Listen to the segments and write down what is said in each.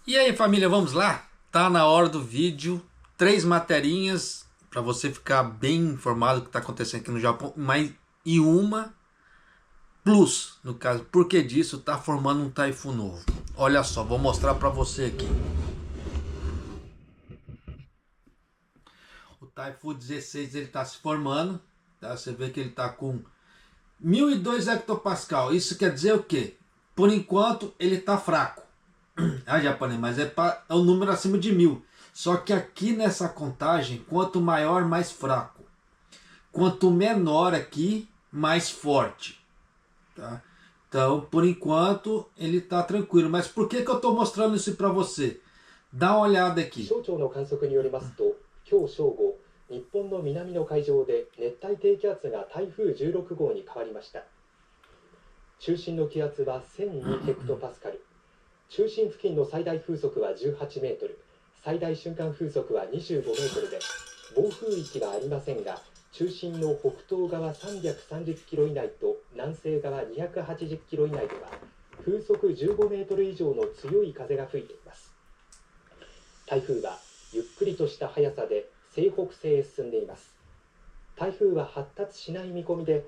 E aí, família, vamos lá? Tá na hora do vídeo, 3 materinhas para você ficar bem informado do que está acontecendo aqui no Japão, mas e uma plus, no caso, porque disso tá formando um Taifu novo. Olha só, vou mostrar para você aqui. O Taifu 16 ele tá se formando, tá? Você vê que ele tá com 1002 hectopascal. Isso quer dizer o quê? Por enquanto ele tá fraco. Ah, japonês, mas é um número acima de 1000. Só que aqui nessa contagem, quanto maior, mais fraco. Quanto menor aqui, mais forte. Tá? Então, por enquanto, ele está tranquilo. Mas por que eu estou mostrando isso para você? Dá uma olhada aqui. 気象庁の観測によりますと、今日正午、日本の南の海上で熱帯低気圧が台風16号に変わりました。中心の気圧は1002ヘクトパスカル。中心付近の最大風速は18メートル、最大瞬間風速は25メートルで、暴風域はありませんが、中心の北東側330キロ以内と南西側280キロ以内では、風速15メートル以上の強い風が吹いています。台風はゆっくりとした速さで西北西へ進んでいます。台風は発達しない見込みで、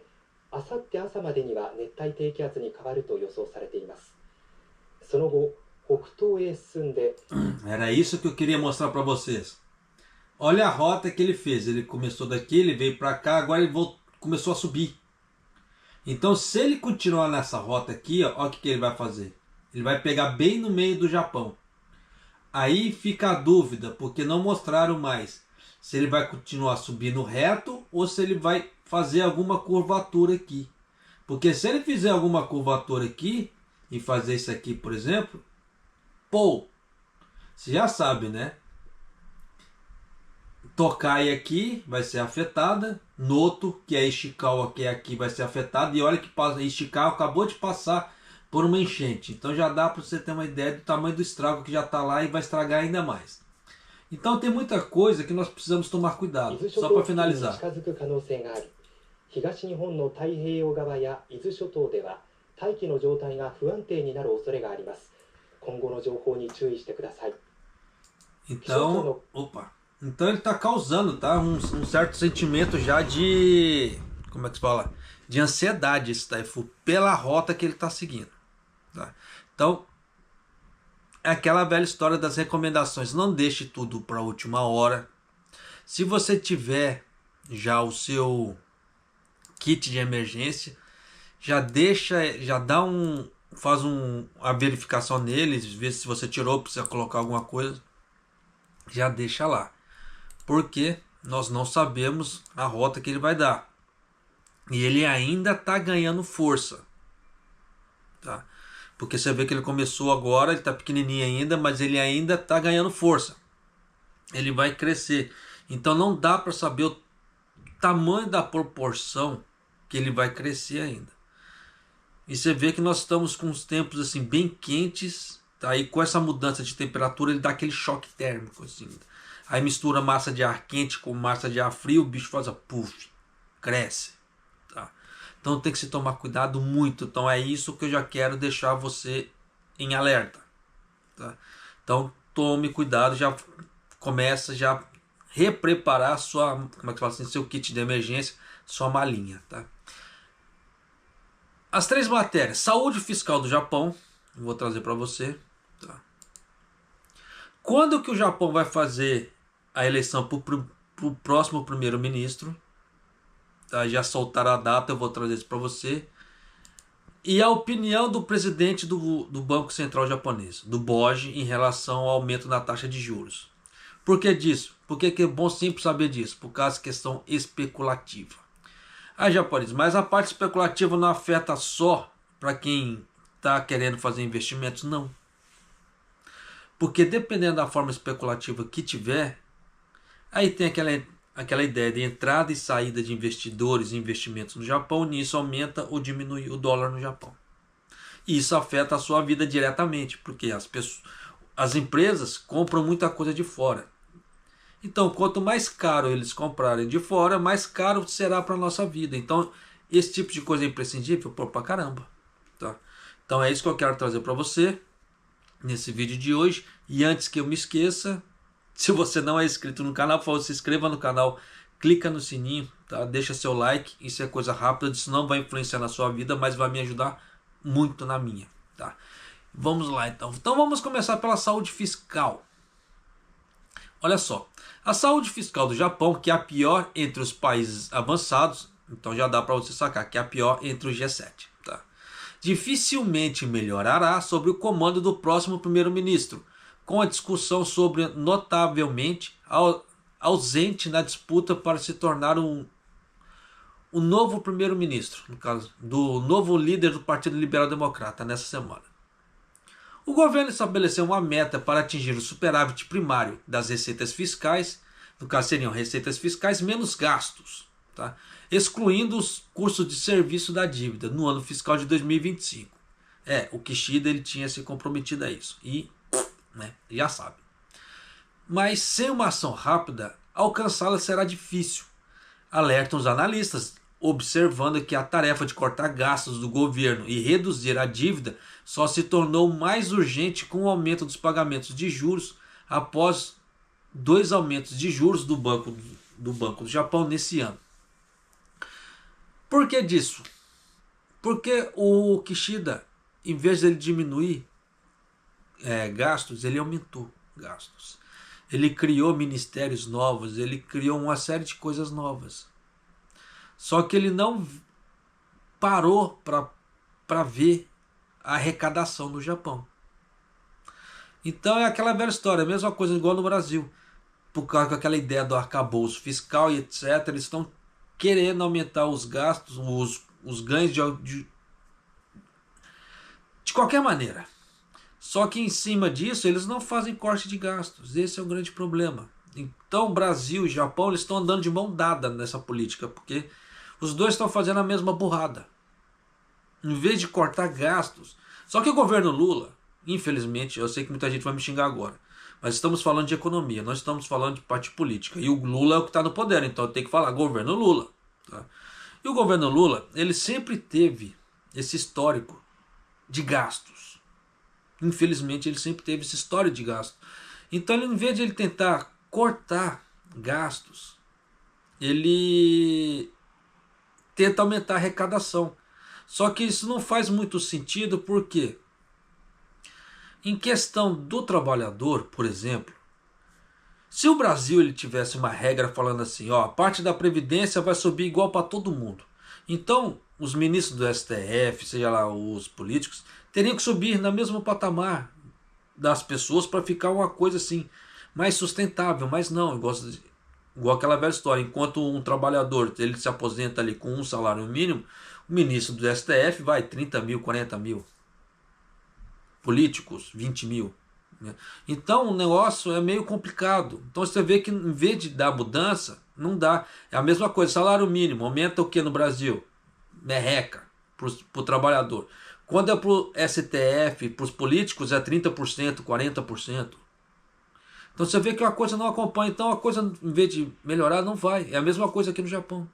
あさって朝までには熱帯低気圧に変わると予想されています。その後、北東へ進んで Era isso que eu queria mostrar para vocês. Olha a rota que ele fez. Ele começou daqui, ele veio para cá, agora ele começou a subir. Então, se ele continuar nessa rota aqui, ó, olha o que ele vai fazer. Ele vai pegar bem no meio do Japão. Aí fica a dúvida, porque não mostraram mais se ele vai continuar subindo reto ou se ele vai fazer alguma curvatura aqui. Porque se ele fizer alguma curvatura aqui e fazer isso aqui, por exemplo, pô, você já sabe, né? Tokai aqui vai ser afetada, Noto, que é Ishikawa, que é aqui, vai ser afetada. E olha que Ishikawa acabou de passar por uma enchente. Então já dá para você ter uma ideia do tamanho do estrago que já está lá e vai estragar ainda mais. Então tem muita coisa que nós precisamos tomar cuidado. Só para finalizar. 東日本の太平洋側や伊豆諸島では大気の状態が不安定になる恐れがあります。今後の情報に注意してください。 Então, opa. Então ele está causando, tá? Um certo sentimento já de, como é que se fala? De ansiedade esse Taifu pela rota que ele está seguindo. Tá? Então, é aquela velha história das recomendações. Não deixe tudo para a última hora. Se você tiver já o seu kit de emergência, já deixa, já dá faz a verificação neles, vê se você tirou, precisa colocar alguma coisa, já deixa lá, porque nós não sabemos a rota que ele vai dar e ele ainda está ganhando força, tá? Porque você vê que ele começou agora, ele está pequenininho ainda, mas ele ainda está ganhando força, ele vai crescer, então não dá para saber o tamanho da proporção que ele vai crescer ainda. E você vê que nós estamos com uns tempos assim bem quentes, tá? E com essa mudança de temperatura ele dá aquele choque térmico assim. Aí mistura massa de ar quente com massa de ar frio, o bicho faz a puff, cresce, tá? Então tem que se tomar cuidado muito. Então é isso que eu já quero deixar você em alerta, tá? Então tome cuidado, já começa já repreparar sua, como é que fala assim, seu kit de emergência, sua malinha, tá? As 3 matérias, saúde fiscal do Japão, vou trazer para você, tá? Quando que o Japão vai fazer a eleição para o próximo primeiro-ministro, tá? Já soltaram a data, eu vou trazer isso para você. E a opinião do presidente do Banco Central japonês, do BOJ, em relação ao aumento na taxa de juros. Por que disso? Porque é bom sempre saber disso, por causa da questão especulativa. Ah, japonês, mas a parte especulativa não afeta só para quem está querendo fazer investimentos? Não. Porque dependendo da forma especulativa que tiver, aí tem aquela ideia de entrada e saída de investidores e investimentos no Japão, nisso aumenta ou diminui o dólar no Japão. E isso afeta a sua vida diretamente, porque as empresas compram muita coisa de fora. Então, quanto mais caro eles comprarem de fora, mais caro será para a nossa vida. Então, esse tipo de coisa é imprescindível pra caramba, tá? Então, é isso que eu quero trazer para você. nesse vídeo de hoje. E antes que eu me esqueça, se você não é inscrito no canal, por favor, se inscreva no canal, clica no sininho, tá? Deixa seu like, isso é coisa rápida, isso não vai influenciar na sua vida, mas vai me ajudar muito na minha, tá? Vamos lá então. Então vamos começar pela saúde fiscal. Olha só, a saúde fiscal do Japão, que é a pior entre os países avançados, então já dá para você sacar que é a pior entre os G7, tá? Dificilmente melhorará sob o comando do próximo primeiro-ministro, com a discussão sobre notavelmente ausente na disputa para se tornar um novo primeiro-ministro, no caso, do novo líder do Partido Liberal Democrata nessa semana. O governo estabeleceu uma meta para atingir o superávit primário das receitas fiscais, no caso seriam receitas fiscais menos gastos, tá? Excluindo os custos de serviço da dívida no ano fiscal de 2025. O Kishida ele tinha se comprometido a isso e já sabe. Mas sem uma ação rápida, alcançá-la será difícil, alertam os analistas, observando que a tarefa de cortar gastos do governo e reduzir a dívida só se tornou mais urgente com o aumento dos pagamentos de juros após 2 aumentos de juros do Banco do Japão nesse ano. Por que disso? Porque o Kishida, em vez de ele diminuir gastos, ele aumentou gastos. Ele criou ministérios novos, ele criou uma série de coisas novas. Só que ele não parou para ver a arrecadação no Japão. Então é aquela velha história, a mesma coisa igual no Brasil. Por causa daquela ideia do arcabouço fiscal e etc. Eles estão querendo aumentar os gastos, os ganhos de qualquer maneira. Só que em cima disso eles não fazem corte de gastos. Esse é o grande problema. Então Brasil e Japão eles estão andando de mão dada nessa política, porque os dois estão fazendo a mesma burrada. Em vez de cortar gastos. Só que o governo Lula, infelizmente, eu sei que muita gente vai me xingar agora, mas estamos falando de economia, nós estamos falando de parte política. E o Lula é o que está no poder, então eu tenho que falar governo Lula. Tá? E o governo Lula, ele sempre teve esse histórico de gastos. Infelizmente, ele sempre teve esse histórico de gastos. Então, em vez de ele tentar cortar gastos, ele tenta aumentar a arrecadação. Só que isso não faz muito sentido, porque em questão do trabalhador, por exemplo, se o Brasil ele tivesse uma regra falando assim, a parte da Previdência vai subir igual para todo mundo. Então, os ministros do STF, seja lá os políticos, teriam que subir no mesmo patamar das pessoas para ficar uma coisa assim, mais sustentável. Mas não, igual aquela velha história, enquanto um trabalhador ele se aposenta ali com um salário mínimo, o ministro do STF vai 30 mil, 40 mil. Políticos, 20 mil. Né? Então o negócio é meio complicado. Então você vê que em vez de dar mudança, não dá. É a mesma coisa, salário mínimo, aumenta o que no Brasil? Merreca para o trabalhador. Quando é para o STF, para os políticos é 30%, 40%. Então você vê que a coisa não acompanha. Então a coisa, em vez de melhorar, não vai. É a mesma coisa aqui no Japão.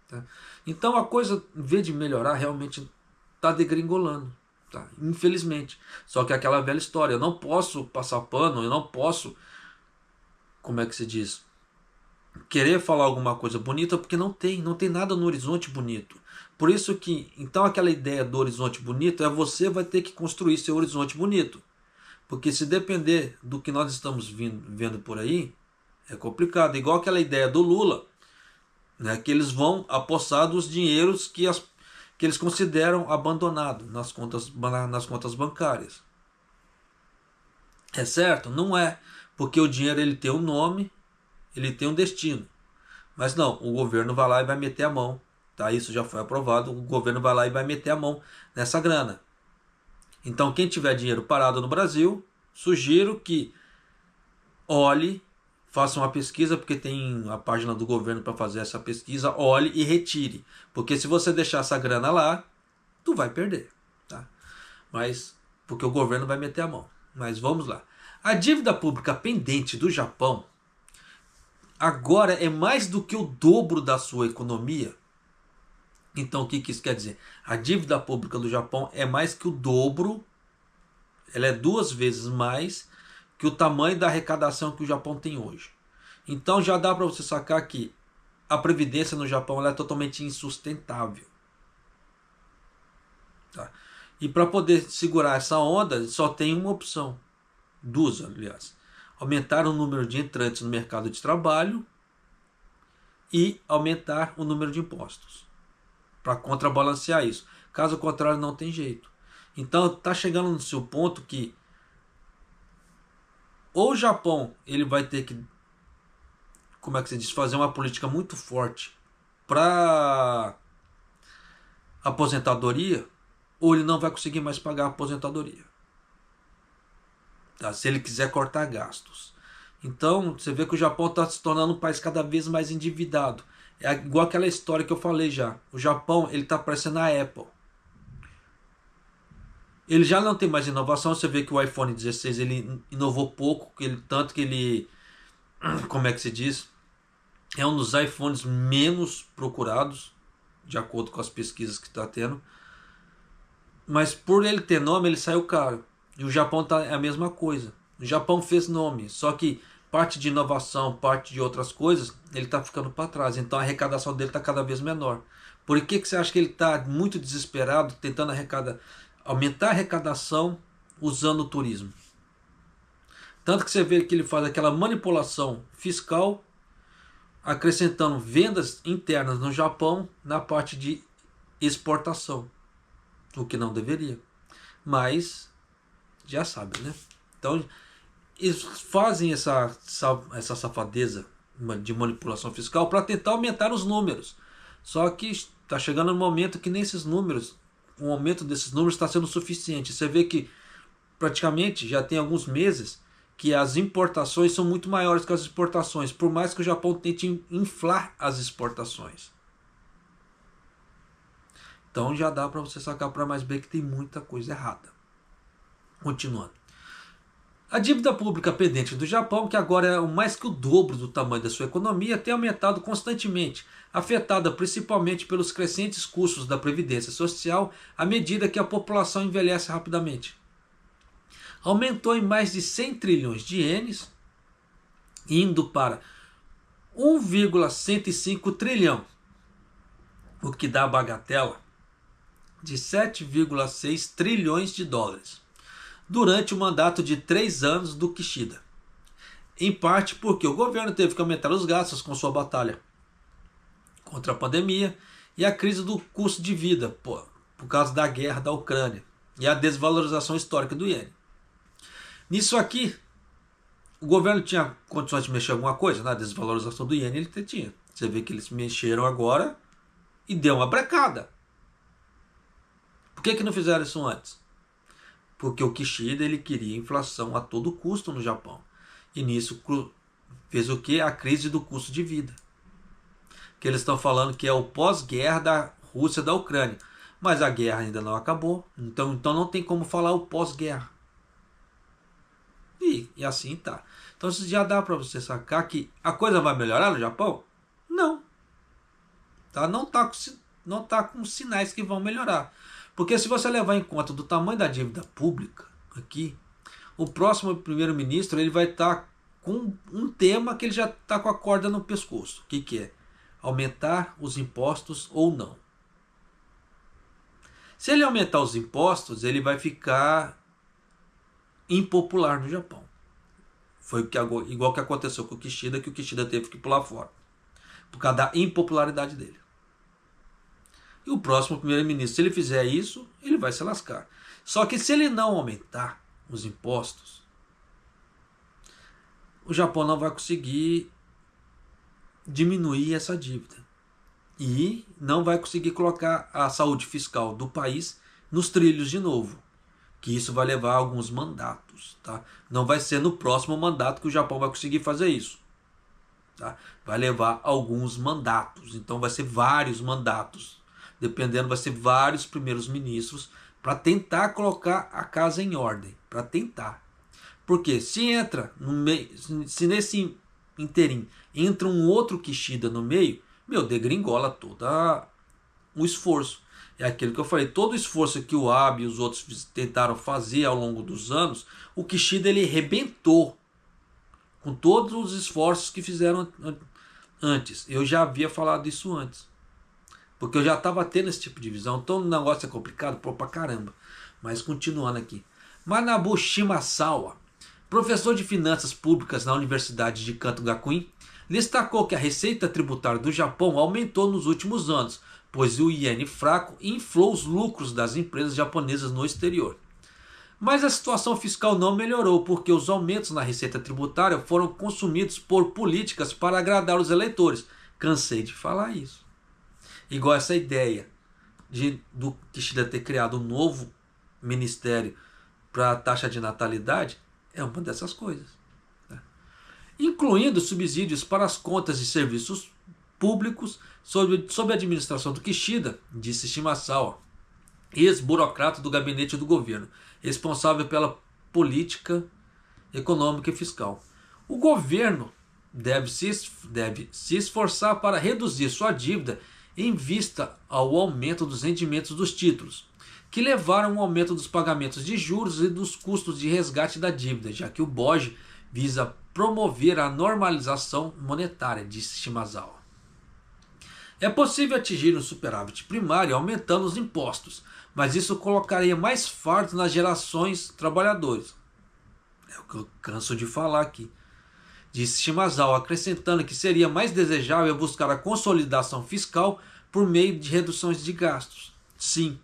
Tá? Então a coisa, em vez de melhorar, realmente está degringolando. Tá? Infelizmente. Só que é aquela velha história. Eu não posso passar pano, eu não posso, como é que se diz? Querer falar alguma coisa bonita, porque não tem nada no horizonte bonito. Por isso que, então aquela ideia do horizonte bonito, você vai ter que construir seu horizonte bonito. Porque se depender do que nós estamos vendo por aí, é complicado. Igual aquela ideia do Lula, né, que eles vão apossar dos dinheiros que eles consideram abandonados nas contas bancárias. É certo? Não é. Porque o dinheiro ele tem um nome, ele tem um destino. Mas não, o governo vai lá e vai meter a mão. Tá? Isso já foi aprovado, o governo vai lá e vai meter a mão nessa grana. Então quem tiver dinheiro parado no Brasil, sugiro que olhe, faça uma pesquisa, porque tem a página do governo para fazer essa pesquisa, olhe e retire. Porque se você deixar essa grana lá, tu vai perder. Tá? Mas, porque o governo vai meter a mão. Mas vamos lá. A dívida pública pendente do Japão agora é mais do que o dobro da sua economia. Então o que isso quer dizer? A dívida pública do Japão é mais que o dobro, Ela é 2 vezes mais que o tamanho da arrecadação que o Japão tem hoje. Então já dá para você sacar que a previdência no Japão ela é totalmente insustentável. Tá? E para poder segurar essa onda, só tem uma opção. 2, aliás. Aumentar o número de entrantes no mercado de trabalho e aumentar o número de impostos. Para contrabalancear isso. Caso contrário, não tem jeito. Então está chegando no seu ponto que ou o Japão ele vai ter que, como é que se diz, fazer uma política muito forte para aposentadoria, ou ele não vai conseguir mais pagar a aposentadoria. Tá? Se ele quiser cortar gastos. Então você vê que o Japão está se tornando um país cada vez mais endividado. É igual aquela história que eu falei já. O Japão ele está parecendo a Apple. Ele já não tem mais inovação. Você vê que o iPhone 16 ele inovou pouco, tanto que ele, como é que se diz, é um dos iPhones menos procurados, de acordo com as pesquisas que está tendo. Mas por ele ter nome, ele saiu caro. E o Japão é a mesma coisa. O Japão fez nome, só que parte de inovação, parte de outras coisas, ele está ficando para trás. Então a arrecadação dele está cada vez menor. Por que você acha que ele está muito desesperado, tentando aumentar a arrecadação usando o turismo? Tanto que você vê que ele faz aquela manipulação fiscal, acrescentando vendas internas no Japão na parte de exportação, o que não deveria. Mas já sabe, né? Então eles fazem essa safadeza de manipulação fiscal para tentar aumentar os números. Só que está chegando um momento que nesses números, o aumento desses números está sendo suficiente. Você vê que praticamente já tem alguns meses que as importações são muito maiores que as exportações, por mais que o Japão tente inflar as exportações. Então já dá para você sacar para mais bem que tem muita coisa errada. Continuando. A dívida pública pendente do Japão, que agora é mais que o dobro do tamanho da sua economia, tem aumentado constantemente, afetada principalmente pelos crescentes custos da previdência social à medida que a população envelhece rapidamente. Aumentou em mais de 100 trilhões de ienes, indo para 1,105 trilhão, o que dá a bagatela de 7,6 trilhões de dólares, durante o mandato de 3 anos do Kishida. Em parte porque o governo teve que aumentar os gastos com sua batalha contra a pandemia e a crise do custo de vida, por causa da guerra da Ucrânia e a desvalorização histórica do iene. Nisso aqui, o governo tinha condições de mexer alguma coisa na desvalorização do iene, ele tinha. Você vê que eles mexeram agora e deu uma brecada. Por que não fizeram isso antes? Porque o Kishida ele queria inflação a todo custo no Japão. E nisso fez o que? A crise do custo de vida. Que eles estão falando que é o pós-guerra da Rússia e da Ucrânia. Mas a guerra ainda não acabou. Então não tem como falar o pós-guerra. E assim tá. Então já dá para você sacar que a coisa vai melhorar no Japão? Não. Tá? Não tá com sinais que vão melhorar. Porque se você levar em conta do tamanho da dívida pública aqui, o próximo primeiro-ministro ele vai estar com um tema que ele já está com a corda no pescoço. O que é? Aumentar os impostos ou não. Se ele aumentar os impostos, ele vai ficar impopular no Japão. Foi igual que aconteceu com o Kishida, que o Kishida teve que pular fora. Por causa da impopularidade dele. E o próximo primeiro-ministro, se ele fizer isso, ele vai se lascar. Só que se ele não aumentar os impostos, o Japão não vai conseguir diminuir essa dívida. E não vai conseguir colocar a saúde fiscal do país nos trilhos de novo. Que isso vai levar alguns mandatos. Tá? Não vai ser no próximo mandato que o Japão vai conseguir fazer isso. Tá? Vai levar alguns mandatos. Então vai ser vários mandatos. Dependendo, vai ser vários primeiros ministros para tentar colocar a casa em ordem. Para tentar. Porque se entra no meio, se nesse interim entra um outro Kishida no meio, degringola toda o esforço. É aquilo que eu falei, todo o esforço que o Abe e os outros tentaram fazer ao longo dos anos, o Kishida ele rebentou com todos os esforços que fizeram antes. Eu já havia falado isso antes, porque eu já estava tendo esse tipo de visão. Então o negócio é complicado pra caramba. Mas continuando aqui. Manabu Shimasawa, professor de finanças públicas na Universidade de Kanto Gakuin, destacou que a receita tributária do Japão aumentou nos últimos anos, pois o iene fraco inflou os lucros das empresas japonesas no exterior. Mas a situação fiscal não melhorou, porque os aumentos na receita tributária foram consumidos por políticas para agradar os eleitores. Cansei de falar isso. Igual essa ideia do Kishida ter criado um novo ministério para a taxa de natalidade, é uma dessas coisas. Incluindo subsídios para as contas de serviços públicos sob a administração do Kishida, disse Shimasawa, ex-burocrata do gabinete do governo, responsável pela política econômica e fiscal. O governo deve se esforçar para reduzir sua dívida em vista ao aumento dos rendimentos dos títulos, que levaram ao aumento dos pagamentos de juros e dos custos de resgate da dívida, já que o BOJ visa promover a normalização monetária, disse Shimasawa. É possível atingir um superávit primário aumentando os impostos, mas isso colocaria mais fardo nas gerações trabalhadoras. É o que eu canso de falar aqui. Disse Shimasawa, acrescentando que seria mais desejável buscar a consolidação fiscal por meio de reduções de gastos. Sim,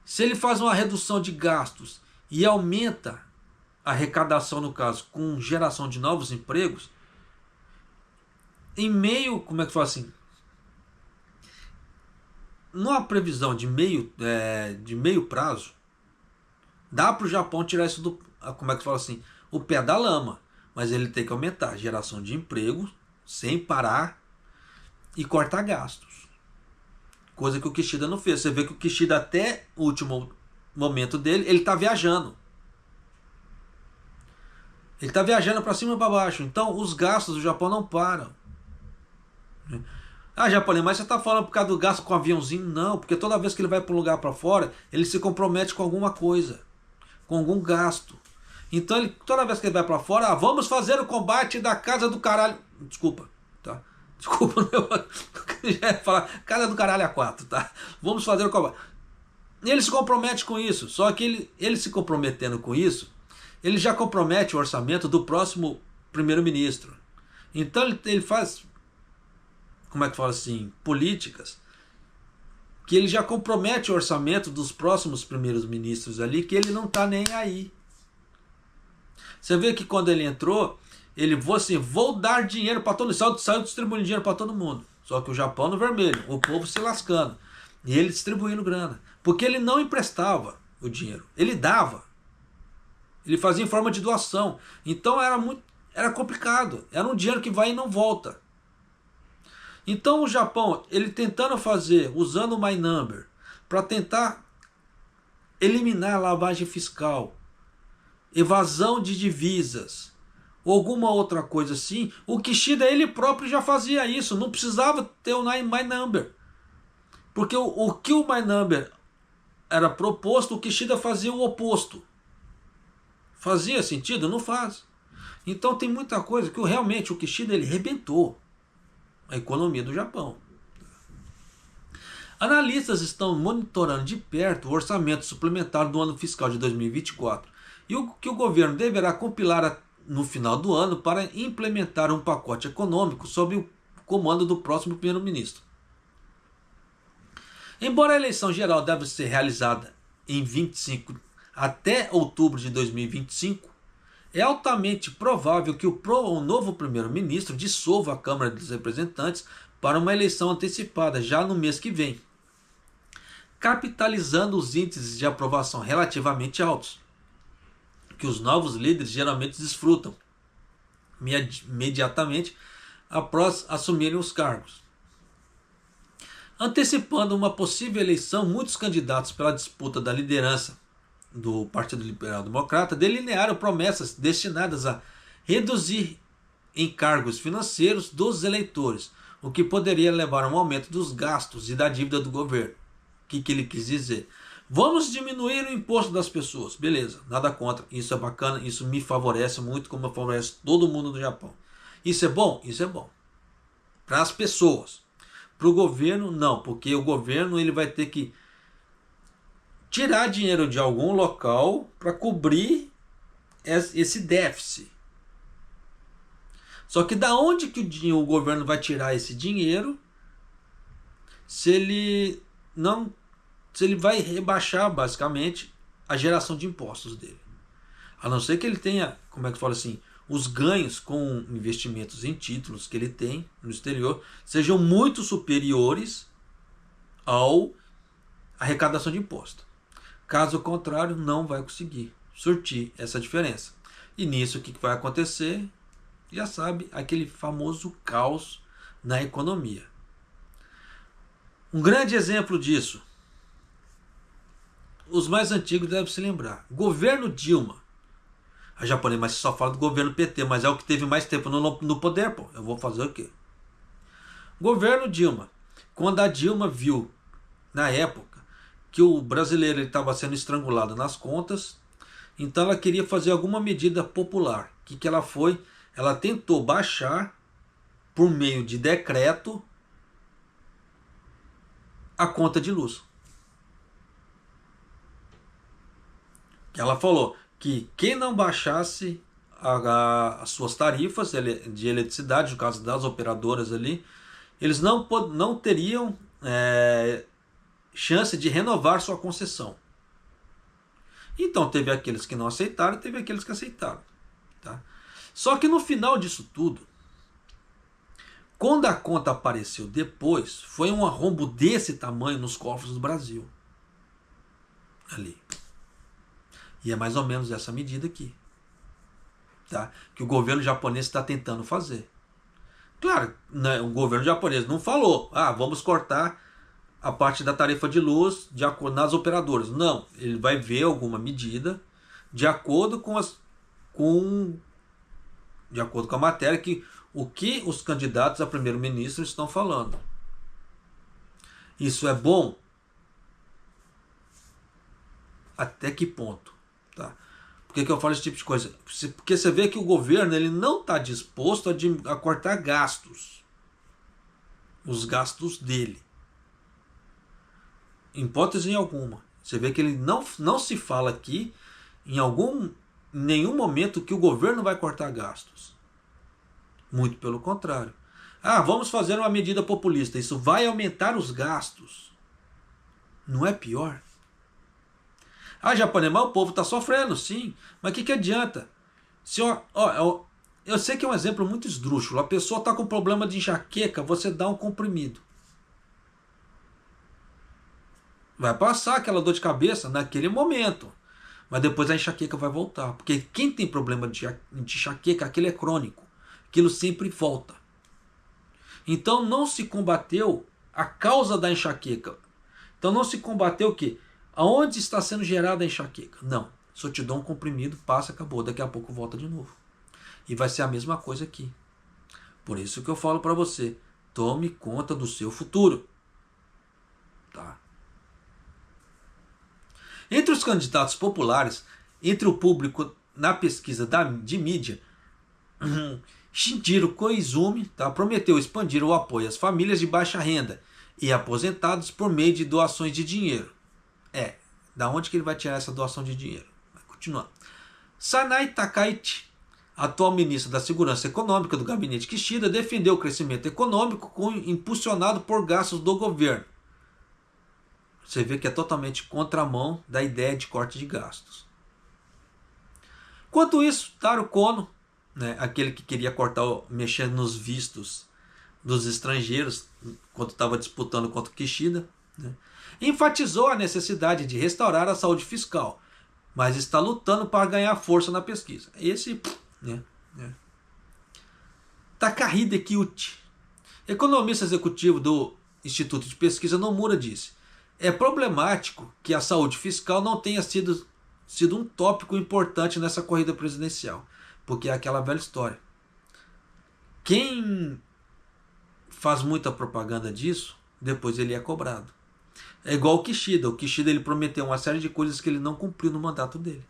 se ele faz uma redução de gastos e aumenta a arrecadação, no caso, com geração de novos empregos, em meio, como é que fala assim? Numa previsão de meio prazo, dá para o Japão tirar isso do, como é que fala assim, o pé da lama, mas ele tem que aumentar a geração de empregos sem parar e cortar gastos, coisa que o Kishida não fez. Você vê que o Kishida, até o último momento dele, ele está viajando. Ele está viajando para cima e para baixo. Então os gastos do Japão não param. Ah, japonês, mas você está falando por causa do gasto com o aviãozinho? Não, porque toda vez que ele vai para um lugar para fora, ele se compromete com alguma coisa, com algum gasto. Então, toda vez que ele vai para fora, vamos fazer o combate da casa do caralho. Desculpa, tá? Desculpa, eu já ia falar casa do caralho a 4, tá? Vamos fazer o combate. E ele se compromete com isso, só que ele se comprometendo com isso, ele já compromete o orçamento do próximo primeiro-ministro. Então, ele faz, como é que fala assim, políticas que ele já compromete o orçamento dos próximos primeiros ministros ali, que ele não está nem aí. Você vê que quando ele entrou, ele falou assim, vou dar dinheiro para todo mundo, saiu distribuindo dinheiro para todo mundo. Só que o Japão no vermelho, o povo se lascando. E ele distribuindo grana. Porque ele não emprestava o dinheiro, ele dava. Ele fazia em forma de doação. Então era complicado, era um dinheiro que vai e não volta. Então o Japão, ele tentando fazer, usando o My Number, para tentar eliminar a lavagem fiscal, evasão de divisas, ou alguma outra coisa assim, o Kishida ele próprio já fazia isso, não precisava ter o My Number. Porque o que o My Number era proposto, o Kishida fazia o oposto. Fazia sentido? Não faz. Então tem muita coisa que realmente o Kishida ele rebentou a economia do Japão. Analistas estão monitorando de perto o orçamento suplementar do ano fiscal de 2024 e o que o governo deverá compilar no final do ano para implementar um pacote econômico sob o comando do próximo primeiro-ministro. Embora a eleição geral deve ser realizada em 25 até outubro de 2025, é altamente provável que o novo primeiro-ministro dissolva a Câmara dos Representantes para uma eleição antecipada já no mês que vem, capitalizando os índices de aprovação relativamente altos, que os novos líderes geralmente desfrutam imediatamente após assumirem os cargos. Antecipando uma possível eleição, muitos candidatos pela disputa da liderança do Partido Liberal Democrata delinearam promessas destinadas a reduzir encargos financeiros dos eleitores, o que poderia levar a um aumento dos gastos e da dívida do governo. O que ele quis dizer? Vamos diminuir o imposto das pessoas. Beleza, nada contra. Isso é bacana, isso me favorece muito, como favorece todo mundo do Japão. Isso é bom? Isso é bom. Para as pessoas. Para o governo, não. Porque o governo ele vai ter que tirar dinheiro de algum local para cobrir esse déficit. Só que da onde que o governo vai tirar esse dinheiro se ele vai rebaixar basicamente a geração de impostos dele? A não ser que ele tenha, como é que fala assim, os ganhos com investimentos em títulos que ele tem no exterior sejam muito superiores ao arrecadação de imposto. Caso contrário, não vai conseguir surtir essa diferença. E nisso o que vai acontecer? Já sabe, aquele famoso caos na economia. Um grande exemplo disso, os mais antigos devem se lembrar. Governo Dilma. A japonesa, mas só fala do governo PT, mas é o que teve mais tempo no poder, pô. Eu vou fazer o quê? Governo Dilma. Quando a Dilma viu, na época, que o brasileiro estava sendo estrangulado nas contas, então ela queria fazer alguma medida popular. O que ela foi? Ela tentou baixar, por meio de decreto, a conta de luz. Ela falou que quem não baixasse as suas tarifas de eletricidade, no caso das operadoras ali, eles não teriam chance de renovar sua concessão. Então teve aqueles que não aceitaram e teve aqueles que aceitaram. Tá? Só que no final disso tudo, quando a conta apareceu depois, foi um arrombo desse tamanho nos cofres do Brasil. Ali. E é mais ou menos essa medida aqui. Tá? Que o governo japonês está tentando fazer. Claro, né, o governo japonês não falou, vamos cortar a parte da tarifa de luz de acordo nas operadoras. Não, ele vai ver alguma medida de acordo com de acordo com a matéria o que os candidatos a primeiro-ministro estão falando. Isso é bom? Até que ponto? Tá? Por que eu falo esse tipo de coisa? Porque você vê que o governo ele não está disposto a cortar gastos. Os gastos dele. Em hipótese alguma. Você vê que ele não se fala aqui em nenhum momento que o governo vai cortar gastos. Muito pelo contrário. Vamos fazer uma medida populista. Isso vai aumentar os gastos. Não é pior? Japonês, mas o povo está sofrendo, sim. Mas o que adianta? Eu sei que é um exemplo muito esdrúxulo. A pessoa está com problema de enxaqueca, você dá um comprimido. Vai passar aquela dor de cabeça naquele momento. Mas depois a enxaqueca vai voltar. Porque quem tem problema de enxaqueca, aquele é crônico. Aquilo sempre volta. Então não se combateu a causa da enxaqueca. Então não se combateu o quê? Aonde está sendo gerada a enxaqueca? Não. Se eu te dou um comprimido, passa, acabou. Daqui a pouco volta de novo. E vai ser a mesma coisa aqui. Por isso que eu falo para você. Tome conta do seu futuro. Tá? Entre os candidatos populares, entre o público na pesquisa de mídia, Shinjiro Koizumi prometeu expandir o apoio às famílias de baixa renda e aposentados por meio de doações de dinheiro. Da onde que ele vai tirar essa doação de dinheiro? Vai continuar. Sanai Takaichi, atual ministro da Segurança Econômica do gabinete Kishida, defendeu o crescimento econômico impulsionado por gastos do governo. Você vê que é totalmente contramão da ideia de corte de gastos. Enquanto isso, Taro Kono, aquele que queria mexer nos vistos dos estrangeiros, quando estava disputando contra o Kishida, enfatizou a necessidade de restaurar a saúde fiscal, mas está lutando para ganhar força na pesquisa. Takahide Kyuchi, economista executivo do Instituto de Pesquisa Nomura, disse: é problemático que a saúde fiscal não tenha sido um tópico importante nessa corrida presidencial, porque é aquela velha história. Quem faz muita propaganda disso, depois ele é cobrado. É igual o Kishida. O Kishida ele prometeu uma série de coisas que ele não cumpriu no mandato dele.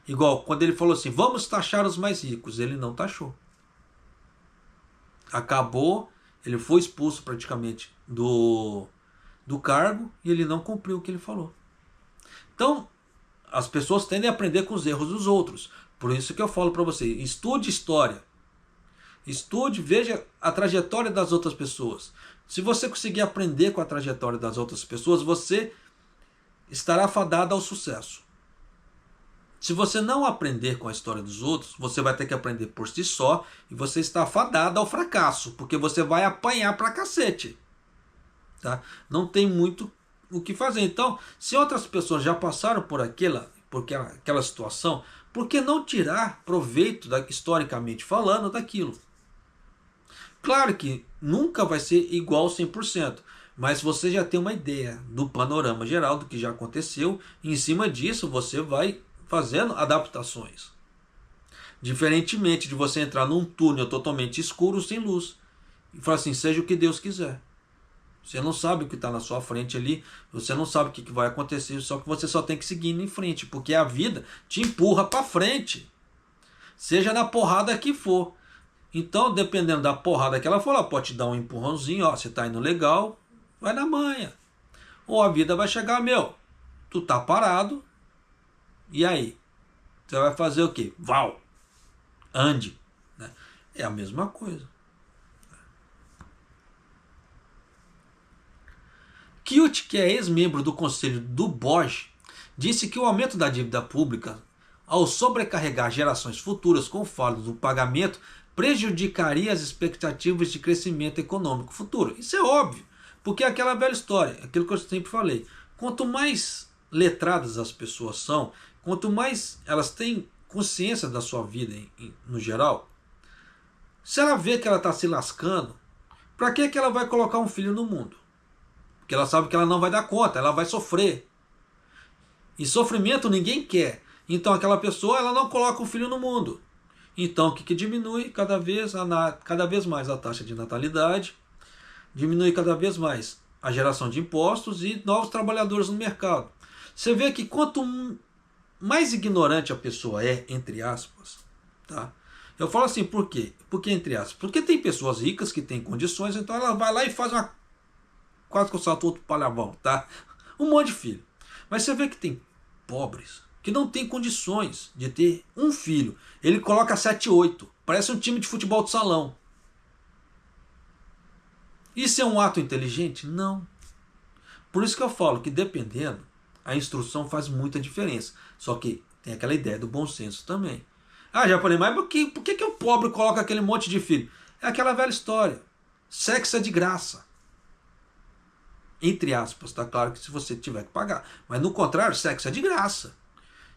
Igual quando ele falou assim, vamos taxar os mais ricos. Ele não taxou. Acabou, ele foi expulso praticamente do cargo e ele não cumpriu o que ele falou. Então, as pessoas tendem a aprender com os erros dos outros. Por isso que eu falo para você, estude história. Estude, veja a trajetória das outras pessoas. Se você conseguir aprender com a trajetória das outras pessoas, você estará fadado ao sucesso. Se você não aprender com a história dos outros, você vai ter que aprender por si só e você está fadado ao fracasso, porque você vai apanhar pra cacete. Tá? Não tem muito o que fazer. Então, se outras pessoas já passaram por aquela situação, por que não tirar proveito, historicamente falando, daquilo? Claro que nunca vai ser igual 100%, mas você já tem uma ideia do panorama geral do que já aconteceu, e em cima disso você vai fazendo adaptações. Diferentemente de você entrar num túnel totalmente escuro, sem luz, e falar assim, seja o que Deus quiser. Você não sabe o que está na sua frente ali, você não sabe o que vai acontecer, só que você só tem que seguir em frente, porque a vida te empurra para frente, seja na porrada que for. Então, dependendo da porrada que ela for, ela pode te dar um empurrãozinho, ó, você está indo legal, vai na manha. Ou a vida vai chegar, tu tá parado, e aí? Você vai fazer o quê? Val, ande. Né? É a mesma coisa. Kilt, que é ex-membro do conselho do BOJ, disse que o aumento da dívida pública, ao sobrecarregar gerações futuras com o fardo do pagamento, prejudicaria as expectativas de crescimento econômico futuro. Isso é óbvio, porque é aquela velha história, aquilo que eu sempre falei. Quanto mais letradas as pessoas são, quanto mais elas têm consciência da sua vida no geral, se ela vê que ela está se lascando, para que ela vai colocar um filho no mundo? Porque ela sabe que ela não vai dar conta, ela vai sofrer. E sofrimento ninguém quer. Então aquela pessoa ela não coloca um filho no mundo. Então o que diminui cada vez mais a taxa de natalidade, diminui cada vez mais a geração de impostos e novos trabalhadores no mercado. Você vê que quanto mais ignorante a pessoa é, entre aspas, tá? Eu falo assim, por quê? Porque entre aspas, porque tem pessoas ricas que têm condições, então ela vai lá e faz quase que eu salto outro palhavão, tá? Um monte de filho. Mas você vê que tem pobres que não tem condições de ter um filho. Ele coloca 7, 8. Parece um time de futebol de salão. Isso é um ato inteligente? Não. Por isso que eu falo que dependendo, a instrução faz muita diferença. Só que tem aquela ideia do bom senso também. Ah, já falei, mas por que o pobre coloca aquele monte de filho? É aquela velha história. Sexo é de graça. Entre aspas, tá claro que se você tiver que pagar. Mas no contrário, sexo é de graça.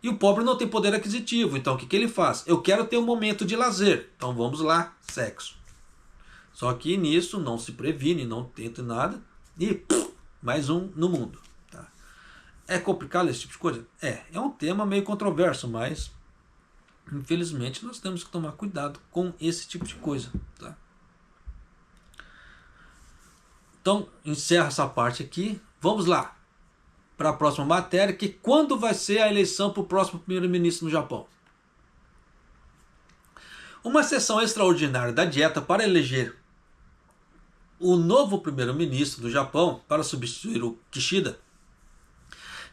E o pobre não tem poder aquisitivo. Então o que ele faz? Eu quero ter um momento de lazer. Então vamos lá, sexo. Só que nisso não se previne, não tenta nada. E mais um no mundo. Tá? É complicado esse tipo de coisa? É um tema meio controverso, mas infelizmente nós temos que tomar cuidado com esse tipo de coisa. Tá? Então, encerra essa parte aqui. Vamos lá para a próxima matéria, que quando vai ser a eleição para o próximo primeiro-ministro no Japão. Uma sessão extraordinária da dieta para eleger o novo primeiro-ministro do Japão para substituir o Kishida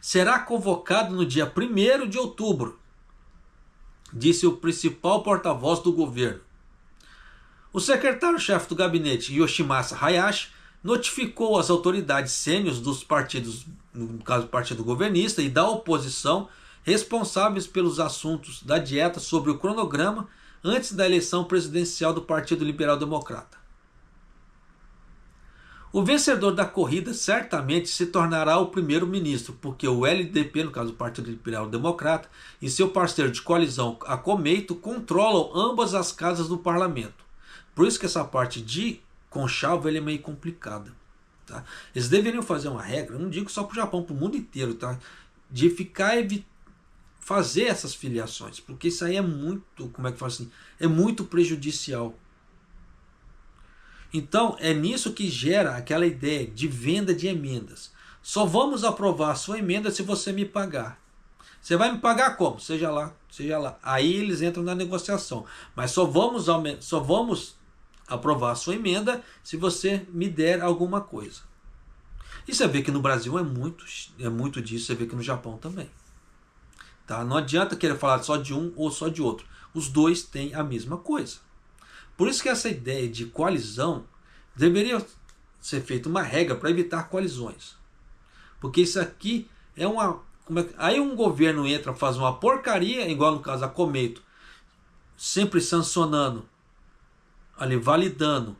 será convocado no dia 1º de outubro, disse o principal porta-voz do governo. O secretário-chefe do gabinete, Yoshimasa Hayashi, notificou as autoridades sêniores dos partidos, no caso do partido governista, e da oposição, responsáveis pelos assuntos da dieta sobre o cronograma antes da eleição presidencial do Partido Liberal Democrata. O vencedor da corrida certamente se tornará o primeiro-ministro, porque o LDP, no caso do Partido Liberal Democrata, e seu parceiro de coalizão, a Komeito, controlam ambas as casas do parlamento. Por isso que essa parte de conchavo ele é meio complicada. Tá? Eles deveriam fazer uma regra, eu não digo só para o Japão, para o mundo inteiro, tá? De ficar fazer essas filiações, porque isso aí é muito, como é que fala assim, é muito prejudicial. Então é nisso que gera aquela ideia de venda de emendas. Só vamos aprovar a sua emenda se você me pagar. Você vai me pagar como? Seja lá, seja lá. Aí eles entram na negociação. Mas só vamos aprovar a sua emenda se você me der alguma coisa. E você vê que no Brasil é muito disso, você vê que no Japão também. Tá? Não adianta querer falar só de um ou só de outro. Os dois têm a mesma coisa. Por isso que essa ideia de coalizão deveria ser feita uma regra para evitar coalizões. Porque isso aqui é uma... Aí um governo entra, faz uma porcaria, igual no caso a Comeito, sempre sancionando, ali validando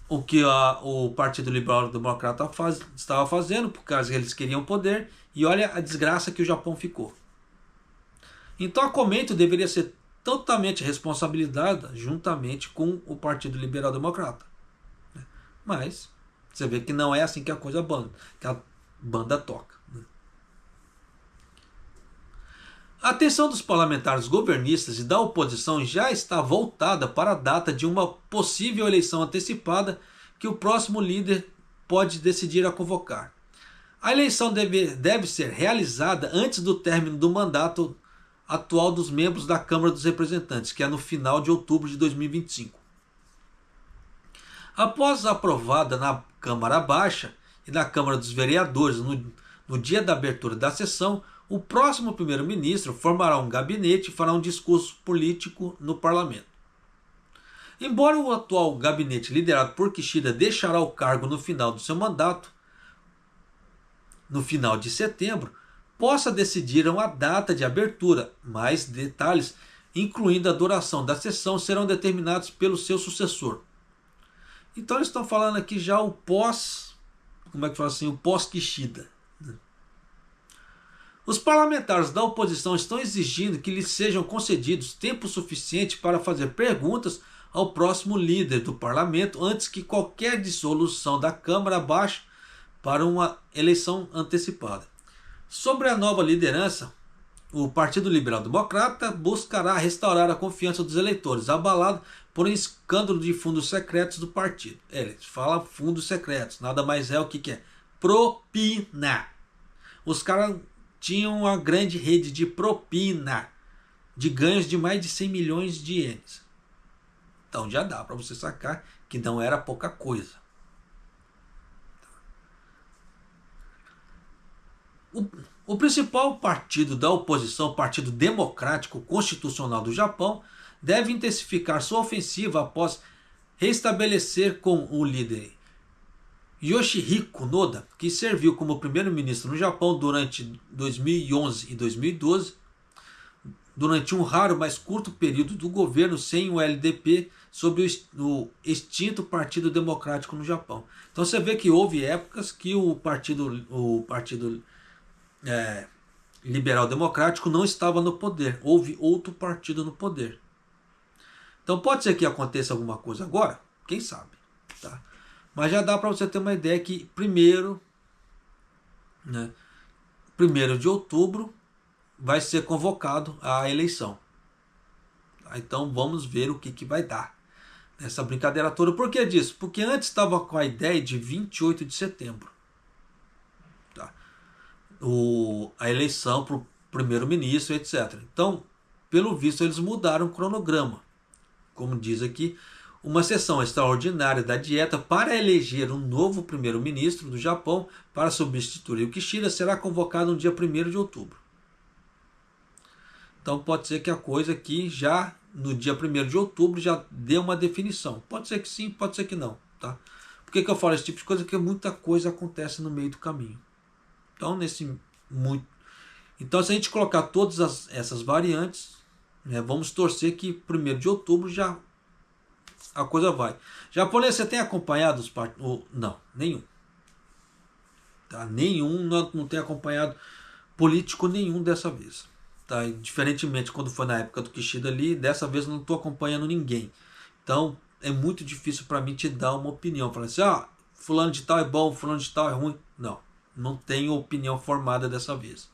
o que o Partido Liberal Democrata estava fazendo, por causa que eles queriam poder, e olha a desgraça que o Japão ficou. Então a Comeito deveria ser totalmente responsabilizada juntamente com o Partido Liberal Democrata. Mas você vê que não é assim que a banda toca. A atenção dos parlamentares governistas e da oposição já está voltada para a data de uma possível eleição antecipada que o próximo líder pode decidir a convocar. A eleição deve ser realizada antes do término do mandato atual dos membros da Câmara dos Representantes, que é no final de outubro de 2025. Após aprovada na Câmara Baixa e na Câmara dos Vereadores no dia da abertura da sessão, o próximo primeiro-ministro formará um gabinete e fará um discurso político no parlamento. Embora o atual gabinete liderado por Kishida deixará o cargo no final do seu mandato, no final de setembro, possa decidir uma data de abertura. Mais detalhes, incluindo a duração da sessão, serão determinados pelo seu sucessor. Então eles estão falando aqui já o pós, o pós-Kishida. Os parlamentares da oposição estão exigindo que lhes sejam concedidos tempo suficiente para fazer perguntas ao próximo líder do parlamento antes que qualquer dissolução da Câmara Baixa para uma eleição antecipada. Sobre a nova liderança, o Partido Liberal Democrata buscará restaurar a confiança dos eleitores, abalado por um escândalo de fundos secretos do partido. Eles falam fundos secretos, nada mais é o que é propina. Os caras tinham uma grande rede de propina, de ganhos de mais de 100 milhões de ienes. Então já dá para você sacar que não era pouca coisa. O principal partido da oposição, o Partido Democrático Constitucional do Japão, deve intensificar sua ofensiva após restabelecer com o líder Yoshihiko Noda, que serviu como primeiro-ministro no Japão durante 2011 e 2012, durante um raro, mas curto período do governo sem o LDP, sobre o extinto Partido Democrático no Japão. Então você vê que houve épocas que o Partido Liberal Democrático não estava no poder, houve outro partido no poder. Então pode ser que aconteça alguma coisa agora, quem sabe, tá? Mas já dá para você ter uma ideia que 1º de outubro vai ser convocado a eleição. Então vamos ver o que vai dar nessa brincadeira toda. Por que disso? Porque antes estava com a ideia de 28 de setembro. Tá? A eleição para o primeiro-ministro, etc. Então, pelo visto, eles mudaram o cronograma. Como diz aqui, uma sessão extraordinária da dieta para eleger um novo primeiro-ministro do Japão para substituir o Kishida será convocada no dia 1º de outubro. Então pode ser que a coisa aqui já no dia 1º de outubro já dê uma definição. Pode ser que sim, pode ser que não. Tá? Por que eu falo esse tipo de coisa? Porque muita coisa acontece no meio do caminho. Então se a gente colocar todas essas variantes, vamos torcer que 1º de outubro já a coisa vai. Japonês, você tem acompanhado os partidos? Não, nenhum. Tá? Nenhum, não tem acompanhado político nenhum dessa vez. Tá? Diferentemente quando foi na época do Kishida ali, dessa vez eu não estou acompanhando ninguém. Então é muito difícil para mim te dar uma opinião. Falar assim, fulano de tal é bom, fulano de tal é ruim. Não tenho opinião formada dessa vez.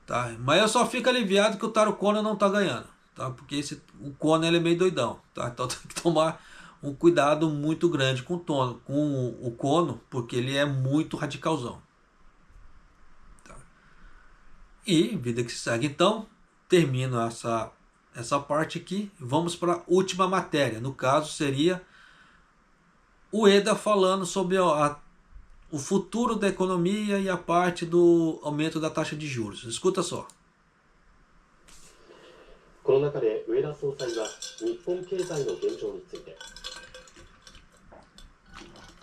Tá? Mas eu só fico aliviado que o Taro Kono não está ganhando. Tá? Porque o Kono ele é meio doidão. Tá? Então tem que tomar um cuidado muito grande com o Kono, porque ele é muito radicalzão. Tá? E vida que se segue. Então, termino essa parte aqui. Vamos para a última matéria. No caso, seria o Eda falando sobre o futuro da economia e a parte do aumento da taxa de juros. Escuta só. この中で植田総裁は日本経済の現状について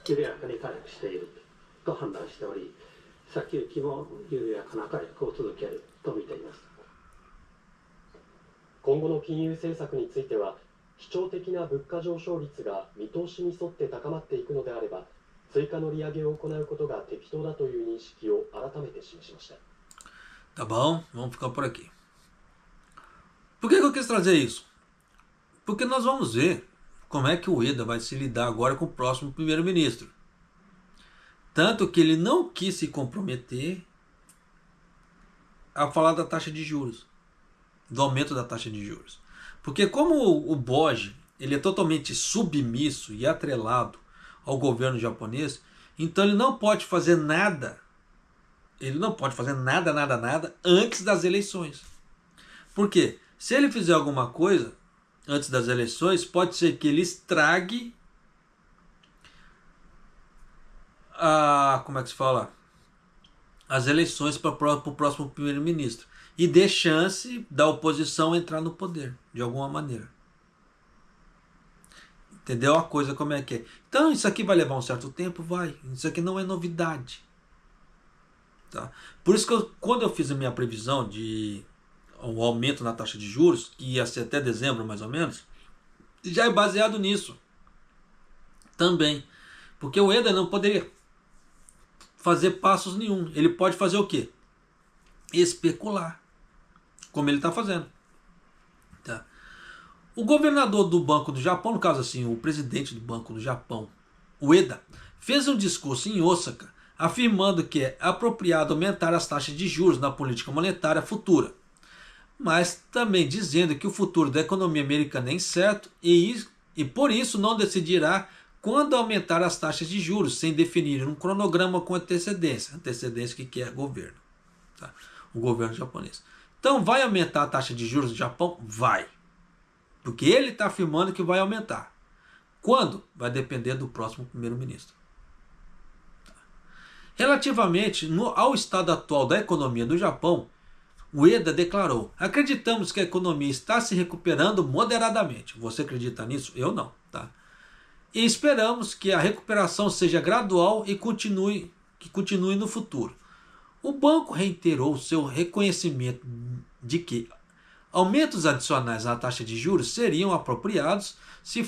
緩やかに回復していると判断しており、先行きも緩やかな回復を続けると見ています。今後の金融政策については基調的な物価上昇率が見通しに沿って高まっていくのであれば追加の利上げを行うことが適当だという認識を改めて示しました。 Tá bom, vamos ficar por aqui. Por que eu quis trazer isso? Porque nós vamos ver como é que o Eda vai se lidar agora com o próximo primeiro-ministro. Tanto que ele não quis se comprometer a falar da taxa de juros, do aumento da taxa de juros. Porque como o BOJ ele é totalmente submisso e atrelado ao governo japonês, então ele não pode fazer nada, nada antes das eleições. Por quê? Se ele fizer alguma coisa antes das eleições, pode ser que ele estrague como é que se fala? As eleições para o próximo primeiro-ministro. E dê chance da oposição entrar no poder, de alguma maneira. Entendeu a coisa como é que é? Então isso aqui vai levar um certo tempo? Vai. Isso aqui não é novidade. Tá? Por isso que quando eu fiz a minha previsão de o aumento na taxa de juros, que ia ser até dezembro mais ou menos, já é baseado nisso também, porque o Eda não poderia fazer passos nenhum. Ele pode fazer o quê? Especular, como ele está fazendo. Tá? O governador do Banco do Japão, no caso assim, o presidente do Banco do Japão, o Eda, fez um discurso em Osaka afirmando que é apropriado aumentar as taxas de juros na política monetária futura, mas também dizendo que o futuro da economia americana é incerto e por isso não decidirá quando aumentar as taxas de juros, sem definir um cronograma com antecedência. Antecedência que é governo. Tá? O governo japonês. Então vai aumentar a taxa de juros do Japão? Vai. Porque ele está afirmando que vai aumentar. Quando? Vai depender do próximo primeiro-ministro. Tá? Relativamente ao estado atual da economia do Japão, o Eda declarou: acreditamos que a economia está se recuperando moderadamente. Você acredita nisso? Eu não. Tá? E esperamos que a recuperação seja gradual e continue no futuro. O banco reiterou seu reconhecimento de que aumentos adicionais na taxa de juros seriam apropriados se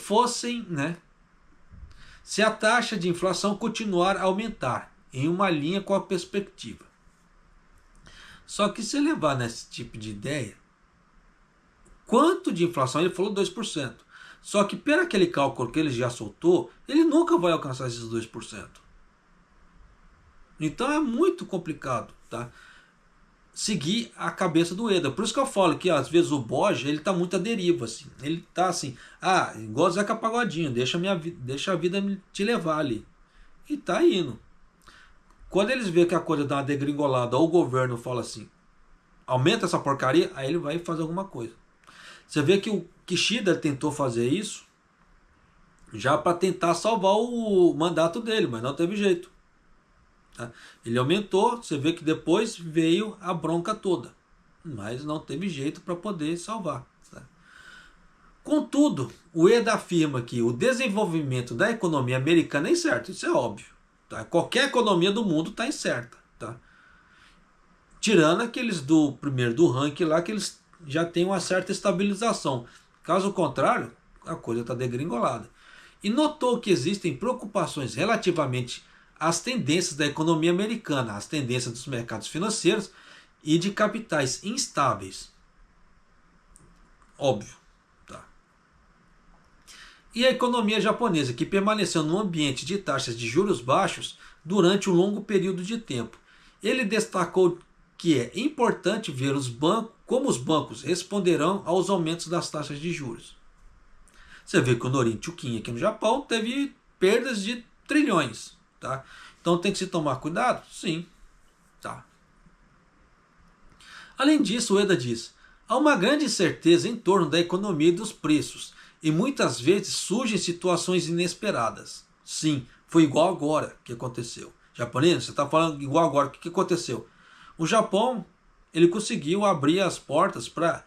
a taxa de inflação continuar a aumentar em uma linha com a perspectiva. Só que se levar nesse tipo de ideia, quanto de inflação? Ele falou 2%. Só que pelo aquele cálculo que ele já soltou, ele nunca vai alcançar esses 2%. Então é muito complicado, tá? Seguir a cabeça do Eda. Por isso que eu falo que às vezes o BOJ ele está muito à deriva. Assim. Ele está assim, igual Zeca Pagodinho, deixa a vida te levar ali. E tá indo. Quando eles veem que a coisa dá uma degringolada, ou o governo fala assim, aumenta essa porcaria, aí ele vai fazer alguma coisa. Você vê que o Kishida tentou fazer isso já para tentar salvar o mandato dele, mas não teve jeito. Tá? Ele aumentou, você vê que depois veio a bronca toda, mas não teve jeito para poder salvar. Tá? Contudo, o Eda afirma que o desenvolvimento da economia americana é incerto, isso é óbvio. Tá? Qualquer economia do mundo está incerta. Tá? Tirando aqueles do primeiro do ranking lá, que eles já têm uma certa estabilização. Caso contrário, a coisa está degringolada. E notou que existem preocupações relativamente às tendências da economia americana, às tendências dos mercados financeiros e de capitais instáveis. Óbvio. Tá? E a economia japonesa, que permaneceu num ambiente de taxas de juros baixos durante um longo período de tempo. Ele destacou que é importante ver como os bancos responderão aos aumentos das taxas de juros. Você vê que o Norin Chukin aqui no Japão teve perdas de trilhões, tá? Então tem que se tomar cuidado? Sim, tá. Além disso, o Ueda diz: há uma grande incerteza em torno da economia e dos preços, e muitas vezes surgem situações inesperadas. Sim, foi igual agora que aconteceu. Japonês, você está falando igual agora, o que aconteceu? O Japão, ele conseguiu abrir as portas para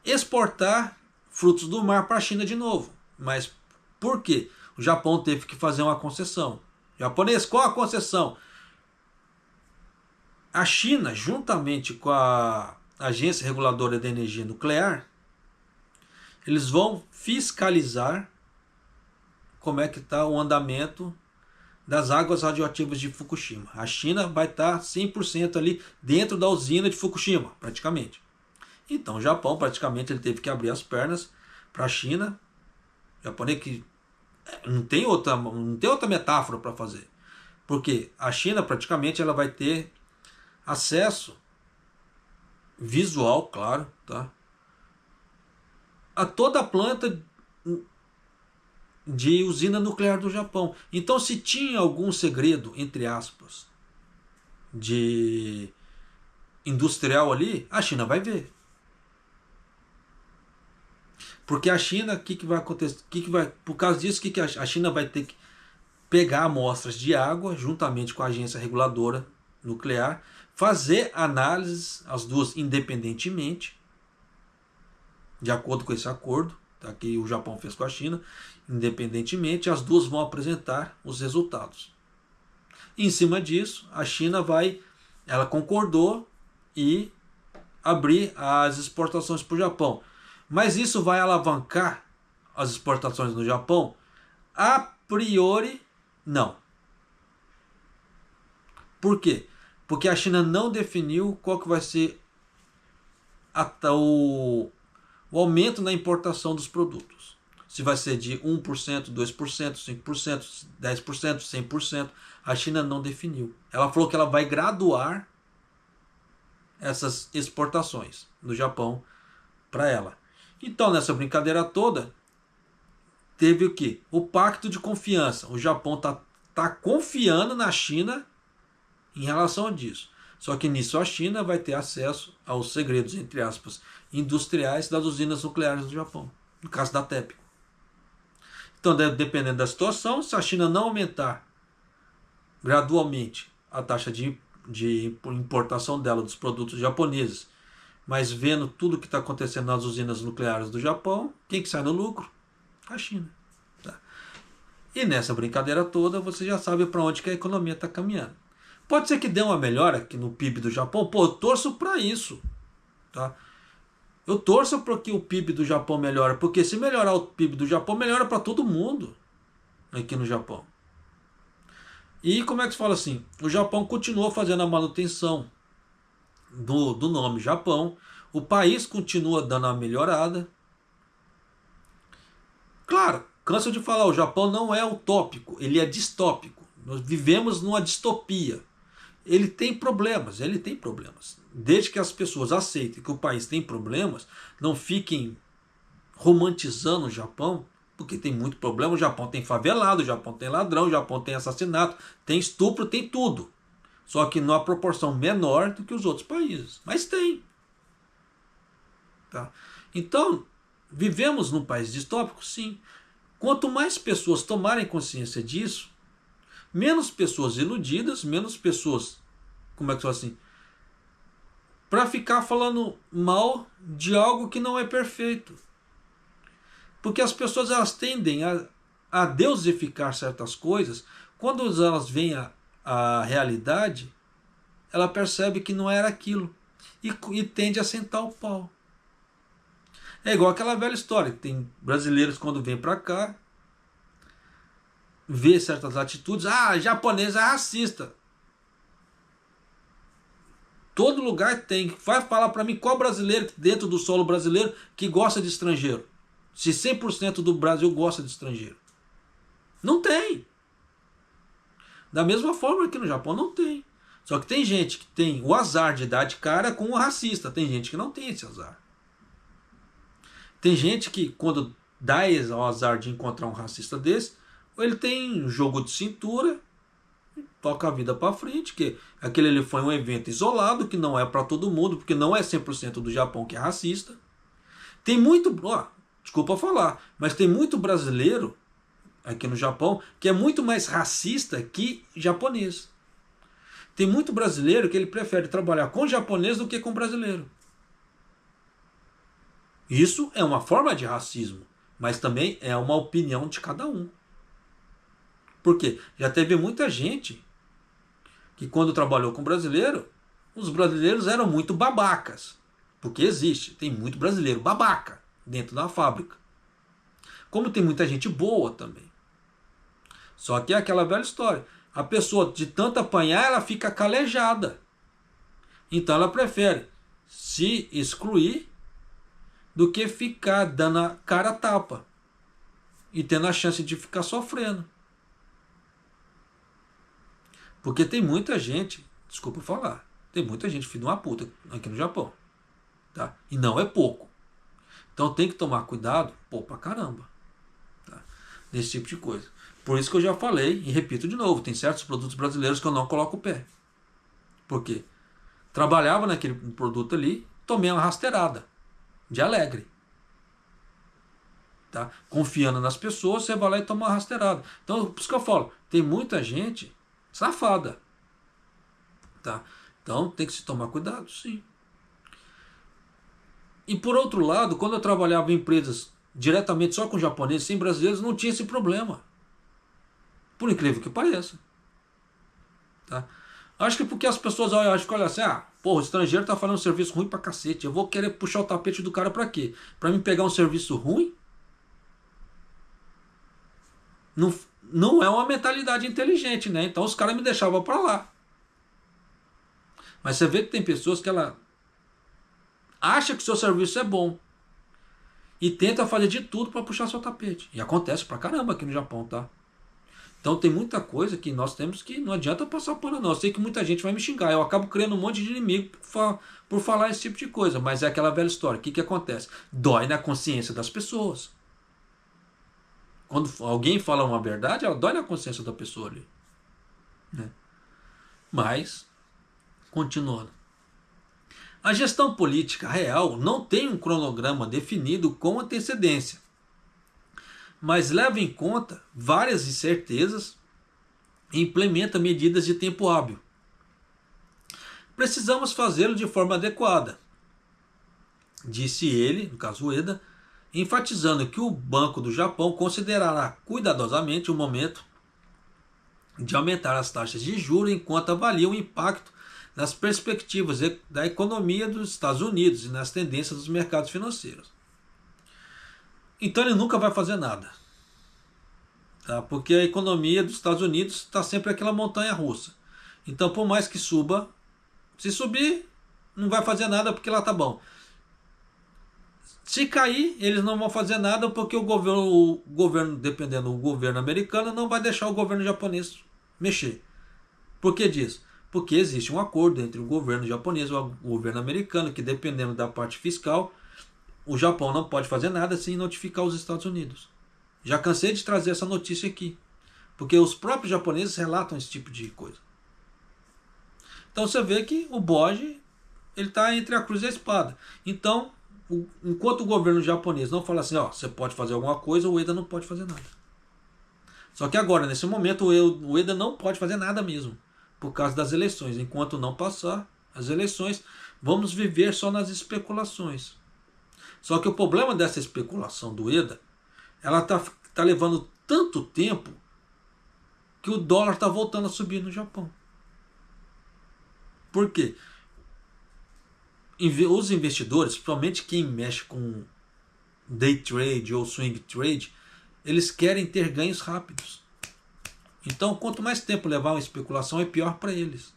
exportar frutos do mar para a China de novo. Mas por quê? O Japão teve que fazer uma concessão. Japonês, qual a concessão? A China, juntamente com a Agência Reguladora de Energia Nuclear, eles vão fiscalizar como é que está o andamento das águas radioativas de Fukushima. A China vai estar 100% ali dentro da usina de Fukushima, praticamente. Então o Japão, praticamente, ele teve que abrir as pernas para a China. O japonês que não tem outra metáfora para fazer. Porque a China, praticamente, ela vai ter acesso visual, claro, tá, a toda a planta de usina nuclear do Japão. Então, se tinha algum segredo, entre aspas, de industrial ali, a China vai ver. Porque a China, o que vai acontecer? Por causa disso, que a China vai ter que pegar amostras de água, juntamente com a agência reguladora nuclear, fazer análises, as duas independentemente, de acordo com esse acordo, tá, que o Japão fez com a China, independentemente, as duas vão apresentar os resultados. E, em cima disso, a China ela concordou e abrir as exportações para o Japão. Mas isso vai alavancar as exportações no Japão? A priori, não. Por quê? Porque a China não definiu qual que vai ser o aumento na importação dos produtos. Se vai ser de 1%, 2%, 5%, 10%, 100%. A China não definiu. Ela falou que ela vai graduar essas exportações do Japão para ela. Então, nessa brincadeira toda, teve o quê? O pacto de confiança. O Japão tá confiando na China em relação a disso. Só que nisso a China vai ter acesso aos segredos, entre aspas, industriais das usinas nucleares do Japão. No caso da TEPCO. Então, dependendo da situação, se a China não aumentar gradualmente a taxa de importação dela dos produtos japoneses, mas vendo tudo que está acontecendo nas usinas nucleares do Japão, quem que sai no lucro? A China. Tá? E nessa brincadeira toda, você já sabe para onde que a economia está caminhando. Pode ser que dê uma melhora aqui no PIB do Japão. Pô, eu torço para isso. Tá? Eu torço para que o PIB do Japão melhore, porque se melhorar o PIB do Japão, melhora para todo mundo aqui no Japão. E como é que se fala assim? O Japão continuou fazendo a manutenção do nome Japão. O país continua dando uma melhorada. Claro, canso de falar, o Japão não é utópico, ele é distópico. Nós vivemos numa distopia. Ele tem problemas. Desde que as pessoas aceitem que o país tem problemas, não fiquem romantizando o Japão, porque tem muito problema. O Japão tem favelado, o Japão tem ladrão, o Japão tem assassinato, tem estupro, tem tudo. Só que numa proporção menor do que os outros países. Mas tem. Tá? Então, vivemos num país distópico? Sim. Quanto mais pessoas tomarem consciência disso, menos pessoas iludidas, menos pessoas, como é que fala assim, para ficar falando mal de algo que não é perfeito. Porque as pessoas elas tendem a deusificar certas coisas. Quando elas veem a realidade, ela percebe que não era aquilo e tende a sentar o pau. É igual aquela velha história, tem brasileiros quando vêm para cá, vê certas atitudes, japonês é racista. Todo lugar tem. Vai falar para mim qual brasileiro dentro do solo brasileiro que gosta de estrangeiro. Se 100% do Brasil gosta de estrangeiro. Não tem. Da mesma forma que no Japão não tem. Só que tem gente que tem o azar de dar de cara com o racista. Tem gente que não tem esse azar. Tem gente que quando dá ao azar de encontrar um racista desse, ou ele tem jogo de cintura, toca a vida para frente, que aquele ali foi um evento isolado, que não é para todo mundo, porque não é 100% do Japão que é racista. Tem muito, desculpa falar, mas tem muito brasileiro aqui no Japão que é muito mais racista que japonês. Tem muito brasileiro que ele prefere trabalhar com japonês do que com brasileiro. Isso é uma forma de racismo, mas também é uma opinião de cada um. Por quê? Já teve muita gente que quando trabalhou com brasileiro, os brasileiros eram muito babacas. Porque existe, tem muito brasileiro babaca dentro da fábrica. Como tem muita gente boa também. Só que é aquela velha história. A pessoa, de tanto apanhar, ela fica calejada. Então ela prefere se excluir do que ficar dando a cara a tapa e tendo a chance de ficar sofrendo. Porque tem muita gente, desculpa falar, tem muita gente filho de uma puta aqui no Japão. Tá? E não é pouco. Então tem que tomar cuidado, pra caramba. Tá? Desse tipo de coisa. Por isso que eu já falei, e repito de novo, tem certos produtos brasileiros que eu não coloco o pé. Por quê? Trabalhava naquele produto ali, tomei uma rasteirada. De alegre. Tá? Confiando nas pessoas, você vai lá e toma uma rasteirada. Então, por isso que eu falo, tem muita gente safada. Tá? Então tem que se tomar cuidado, sim. E por outro lado, quando eu trabalhava em empresas diretamente só com japoneses, sem brasileiros, não tinha esse problema. Por incrível que pareça. Tá? Acho que porque as pessoas olham assim, o estrangeiro tá falando um serviço ruim pra cacete, eu vou querer puxar o tapete do cara pra quê? Pra mim pegar um serviço ruim? Não é uma mentalidade inteligente, né? Então os caras me deixavam pra lá. Mas você vê que tem pessoas que ela acha que o seu serviço é bom e tenta fazer de tudo para puxar seu tapete. E acontece pra caramba aqui no Japão, tá? Então tem muita coisa que nós temos que não adianta passar pano não. Eu sei que muita gente vai me xingar, eu acabo criando um monte de inimigo por falar esse tipo de coisa, mas é aquela velha história. O que acontece? Dói na consciência das pessoas. Quando alguém fala uma verdade, ela dói na consciência da pessoa ali. Né? Mas, continuando. A gestão política real não tem um cronograma definido com antecedência, mas leva em conta várias incertezas e implementa medidas de tempo hábil. Precisamos fazê-lo de forma adequada, disse ele, no caso Ueda, enfatizando que o Banco do Japão considerará cuidadosamente o momento de aumentar as taxas de juros enquanto avalia o impacto nas perspectivas da economia dos Estados Unidos e nas tendências dos mercados financeiros. Então ele nunca vai fazer nada. Tá? Porque a economia dos Estados Unidos está sempre aquela montanha russa. Então por mais que suba, se subir, não vai fazer nada porque lá tá bom. Se cair, eles não vão fazer nada porque o governo, dependendo do governo americano, não vai deixar o governo japonês mexer. Por que disso? Porque existe um acordo entre o governo japonês e o governo americano, que dependendo da parte fiscal, o Japão não pode fazer nada sem notificar os Estados Unidos. Já cansei de trazer essa notícia aqui, porque os próprios japoneses relatam esse tipo de coisa. Então você vê que o Boji está entre a cruz e a espada. Então, enquanto o governo japonês não fala assim, você pode fazer alguma coisa, o Ueda não pode fazer nada. Só que agora, nesse momento, o Ueda não pode fazer nada mesmo, por causa das eleições. Enquanto não passar as eleições, vamos viver só nas especulações. Só que o problema dessa especulação do Ueda, ela tá levando tanto tempo que o dólar está voltando a subir no Japão. Por quê? Os investidores, principalmente quem mexe com day trade ou swing trade, eles querem ter ganhos rápidos. Então, quanto mais tempo levar uma especulação, é pior para eles.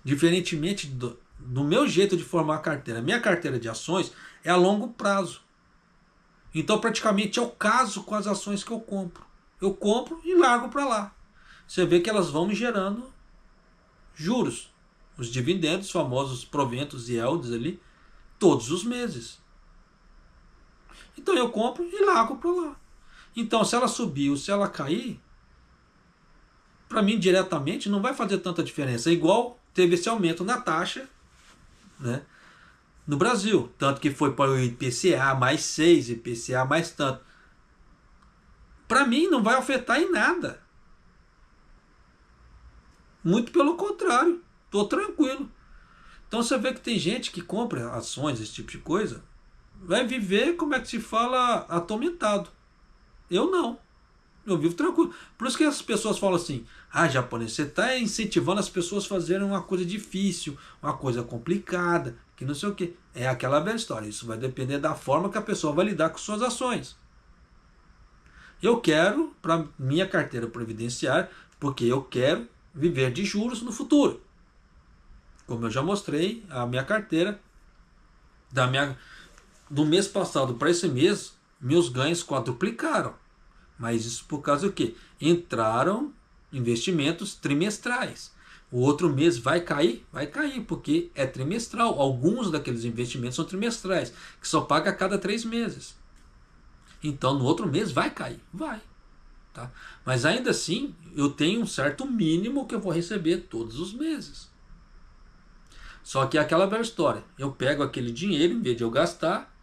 Diferentemente do meu jeito de formar a carteira. Minha carteira de ações é a longo prazo. Então, praticamente, eu caso com as ações que eu compro. Eu compro e largo para lá. Você vê que elas vão me gerando juros. Os dividendos, famosos proventos e yields ali, todos os meses. Então eu compro e largo para lá. Então se ela subir ou se ela cair, para mim diretamente não vai fazer tanta diferença. É igual teve esse aumento na taxa, né, no Brasil. Tanto que foi para o IPCA mais 6, IPCA mais tanto. Para mim não vai afetar em nada. Muito pelo contrário, estou tranquilo. Então você vê que tem gente que compra ações, esse tipo de coisa, vai viver, como é que se fala, atormentado. Eu não. Eu vivo tranquilo. Por isso que as pessoas falam assim, japonês, você está incentivando as pessoas a fazerem uma coisa difícil, uma coisa complicada, que não sei o que. É aquela velha história. Isso vai depender da forma que a pessoa vai lidar com suas ações. Eu quero, para minha carteira previdenciária, porque eu quero viver de juros no futuro. Como eu já mostrei, a minha carteira do mês passado para esse mês, meus ganhos quadruplicaram. Mas isso por causa do quê? Entraram investimentos trimestrais. O outro mês vai cair? Vai cair, porque é trimestral. Alguns daqueles investimentos são trimestrais, que só paga a cada 3 meses. Então no outro mês vai cair? Vai. Tá? Mas ainda assim, eu tenho um certo mínimo que eu vou receber todos os meses. Só que é aquela velha história. Eu pego aquele dinheiro, em vez de eu gastar,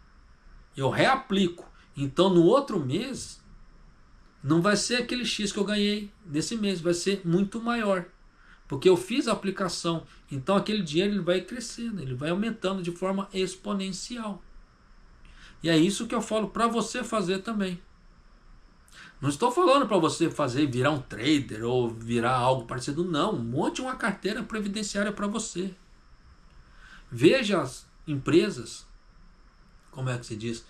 eu reaplico. Então no outro mês, não vai ser aquele X que eu ganhei nesse mês, vai ser muito maior. Porque eu fiz a aplicação. Então aquele dinheiro ele vai crescendo, ele vai aumentando de forma exponencial. E é isso que eu falo para você fazer também. Não estou falando para você fazer virar um trader ou virar algo parecido, não. Monte uma carteira previdenciária para você. Veja as empresas, como é que se diz,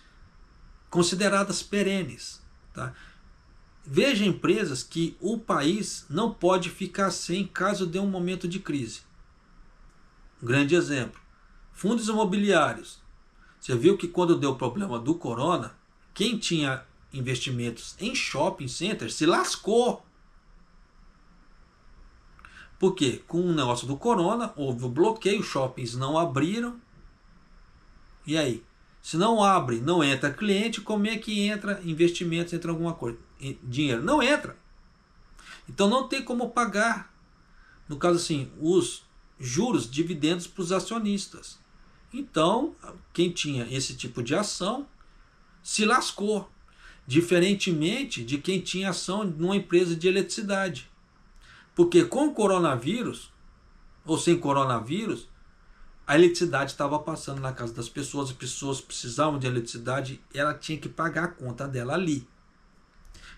consideradas perenes. Tá? Veja empresas que o país não pode ficar sem caso de um momento de crise. Um grande exemplo, fundos imobiliários. Você viu que quando deu o problema do corona, quem tinha investimentos em shopping centers se lascou. Por quê? Com o negócio do corona, houve o bloqueio, os shoppings não abriram. E aí? Se não abre, não entra cliente, como é que entra investimentos, entra alguma coisa? Dinheiro? Não entra. Então não tem como pagar, no caso assim, os juros, dividendos para os acionistas. Então, quem tinha esse tipo de ação se lascou. Diferentemente de quem tinha ação numa empresa de eletricidade. Porque com o coronavírus, ou sem coronavírus, a eletricidade estava passando na casa das pessoas, as pessoas precisavam de eletricidade, ela tinha que pagar a conta dela ali.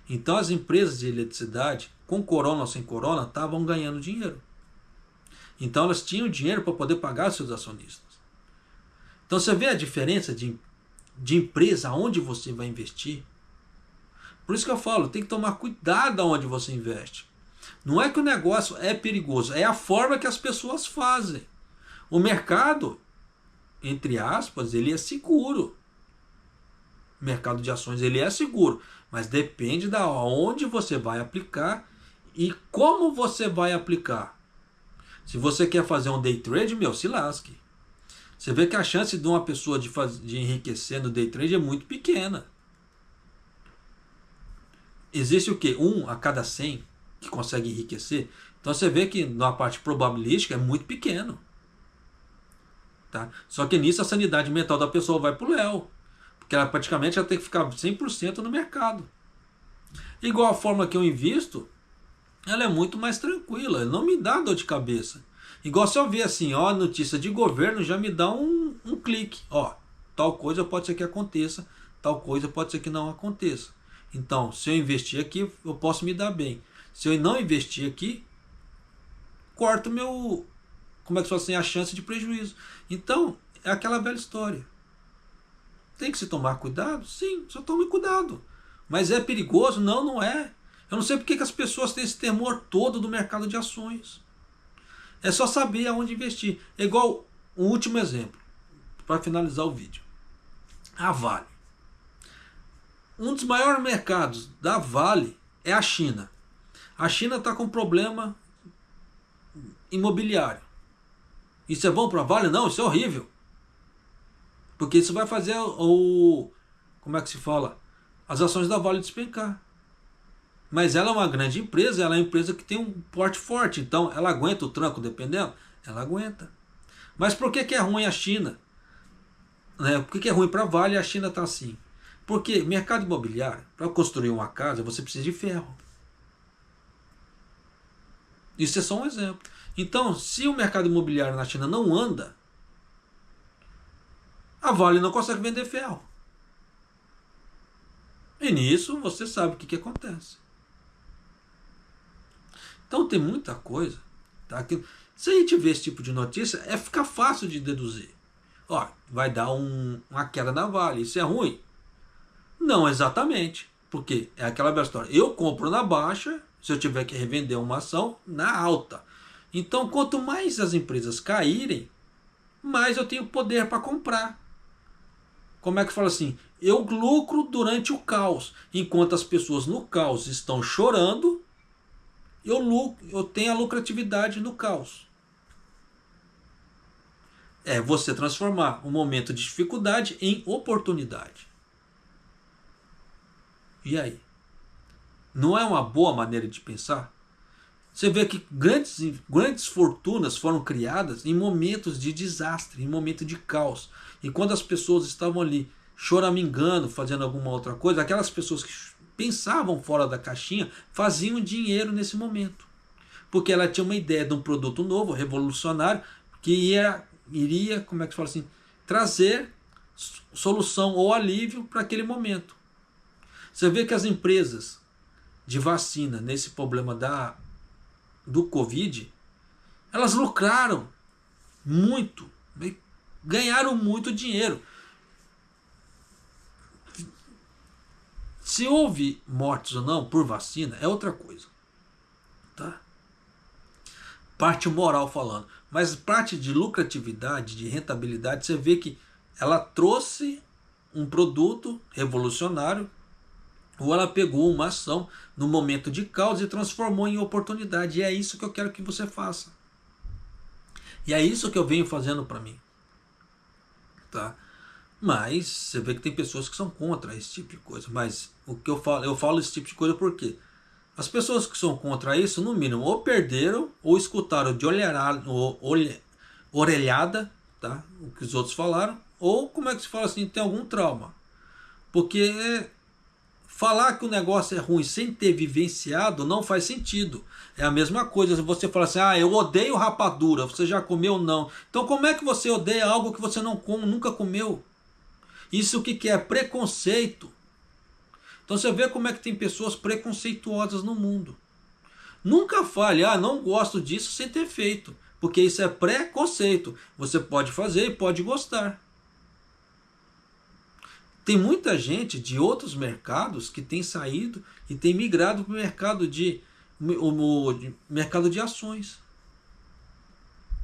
Então as empresas de eletricidade, com corona ou sem corona, estavam ganhando dinheiro. Então elas tinham dinheiro para poder pagar seus acionistas. Então você vê a diferença de empresa, aonde você vai investir. Por isso que eu falo, tem que tomar cuidado aonde você investe. Não é que o negócio é perigoso, é a forma que as pessoas fazem. O mercado, entre aspas, ele é seguro. O mercado de ações ele é seguro, mas depende de onde você vai aplicar e como você vai aplicar. Se você quer fazer um day trade, se lasque. Você vê que a chance de uma pessoa de enriquecer no day trade é muito pequena. Existe o quê? 1 a cada 100 que consegue enriquecer. Então você vê que na parte probabilística é muito pequeno. Tá? Só que nisso a sanidade mental da pessoa vai pro léu. Porque ela praticamente já tem que ficar 100% no mercado. Igual a forma que eu invisto, ela é muito mais tranquila. Não me dá dor de cabeça. Igual se eu ver assim, ó, notícia de governo, já me dá um clique. Ó, tal coisa pode ser que aconteça, tal coisa pode ser que não aconteça. Então, se eu investir aqui, eu posso me dar bem. Se eu não investir aqui, corto meu, como é que se fosse a chance de prejuízo. Então, é aquela velha história. Tem que se tomar cuidado? Sim, só tome cuidado. Mas é perigoso? Não, não é. Eu não sei porque que as pessoas têm esse temor todo do mercado de ações. É só saber aonde investir. É igual um último exemplo, para finalizar o vídeo. A Vale. Um dos maiores mercados da Vale é a China. A China está com problema imobiliário. Isso é bom para a Vale? Não, isso é horrível. Porque isso vai fazer como como é que se fala? As ações da Vale despencar. Mas ela é uma grande empresa, ela é uma empresa que tem um porte forte, então ela aguenta o tranco dependendo? Ela aguenta. Mas por que é ruim a China? Né? Por que é ruim para a Vale e a China está assim? Porque mercado imobiliário, para construir uma casa, você precisa de ferro. Isso é só um exemplo. Então, se o mercado imobiliário na China não anda, a Vale não consegue vender ferro. E nisso você sabe o que acontece. Então tem muita coisa. Tá? Que, se a gente vê esse tipo de notícia, fica fácil de deduzir. Ó, vai dar uma queda na Vale. Isso é ruim? Não exatamente. Porque é aquela velha história. Eu compro na baixa, se eu tiver que revender uma ação, na alta. Então, quanto mais as empresas caírem, mais eu tenho poder para comprar. Como é que fala assim? Eu lucro durante o caos. Enquanto as pessoas no caos estão chorando, eu tenho a lucratividade no caos. É você transformar um momento de dificuldade em oportunidade. E aí? Não é uma boa maneira de pensar? Você vê que grandes fortunas foram criadas em momentos de desastre, em momentos de caos. E quando as pessoas estavam ali choramingando, fazendo alguma outra coisa, aquelas pessoas que pensavam fora da caixinha faziam dinheiro nesse momento. Porque ela tinha uma ideia de um produto novo, revolucionário, que iria, como é que se fala assim, trazer solução ou alívio para aquele momento. Você vê que as empresas de vacina nesse problema do Covid, elas lucraram muito, ganharam muito dinheiro. Se houve mortes ou não por vacina é outra coisa, tá? Parte moral falando, mas parte de lucratividade, de rentabilidade, você vê que ela trouxe um produto revolucionário, ou ela pegou uma ação no momento de caos e transformou em oportunidade. E é isso que eu quero que você faça. E é isso que eu venho fazendo para mim, tá? Mas você vê que tem pessoas que são contra esse tipo de coisa. Mas o que eu falo esse tipo de coisa porque as pessoas que são contra isso, no mínimo, ou perderam ou escutaram de orelhada, tá? O que os outros falaram, ou como é que se fala assim, tem algum trauma. Porque falar que o negócio é ruim sem ter vivenciado não faz sentido. É a mesma coisa se você falar assim, eu odeio rapadura, você já comeu ou não? Então como é que você odeia algo que você nunca comeu? Isso o que é? Preconceito. Então você vê como é que tem pessoas preconceituosas no mundo. Nunca fale, não gosto disso sem ter feito. Porque isso é preconceito. Você pode fazer e pode gostar. Tem muita gente de outros mercados que tem saído e tem migrado para o mercado de ações.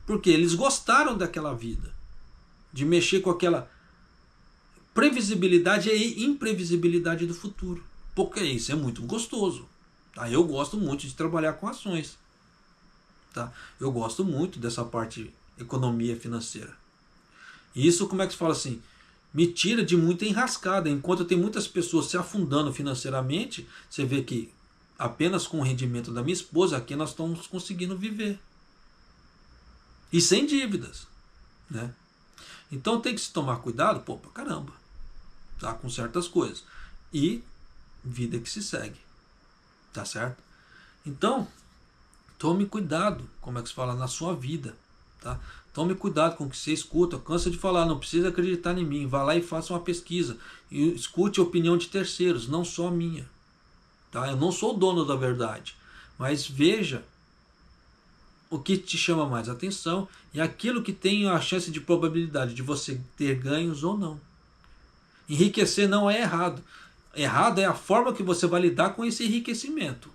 Porque eles gostaram daquela vida. De mexer com aquela previsibilidade e imprevisibilidade do futuro. Porque isso é muito gostoso. Tá? Eu gosto muito de trabalhar com ações. Tá? Eu gosto muito dessa parte de economia financeira. E isso, como é que se fala assim? Me tira de muita enrascada. Enquanto tem muitas pessoas se afundando financeiramente, você vê que apenas com o rendimento da minha esposa, aqui nós estamos conseguindo viver. E sem dívidas. Né? Então tem que se tomar cuidado, pra caramba. Tá? Com certas coisas. E vida que se segue. Tá certo? Então, tome cuidado, como é que se fala, na sua vida. Tá? Tome cuidado com o que você escuta. Cansa de falar, não precisa acreditar em mim. Vá lá e faça uma pesquisa. E escute a opinião de terceiros, não só a minha. Tá? Eu não sou o dono da verdade. Mas veja o que te chama mais atenção e aquilo que tem a chance de probabilidade de você ter ganhos ou não. Enriquecer não é errado. Errado é a forma que você vai lidar com esse enriquecimento.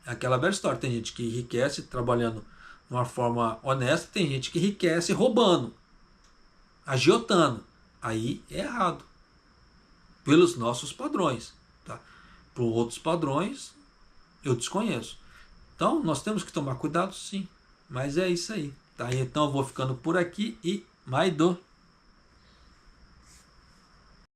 É aquela velha história. Tem gente que enriquece trabalhando de uma forma honesta, tem gente que enriquece roubando, agiotando. Aí é errado. Pelos nossos padrões. Tá? Por outros padrões, eu desconheço. Então, nós temos que tomar cuidado sim. Mas é isso aí. Tá? Então, eu vou ficando por aqui e Maido.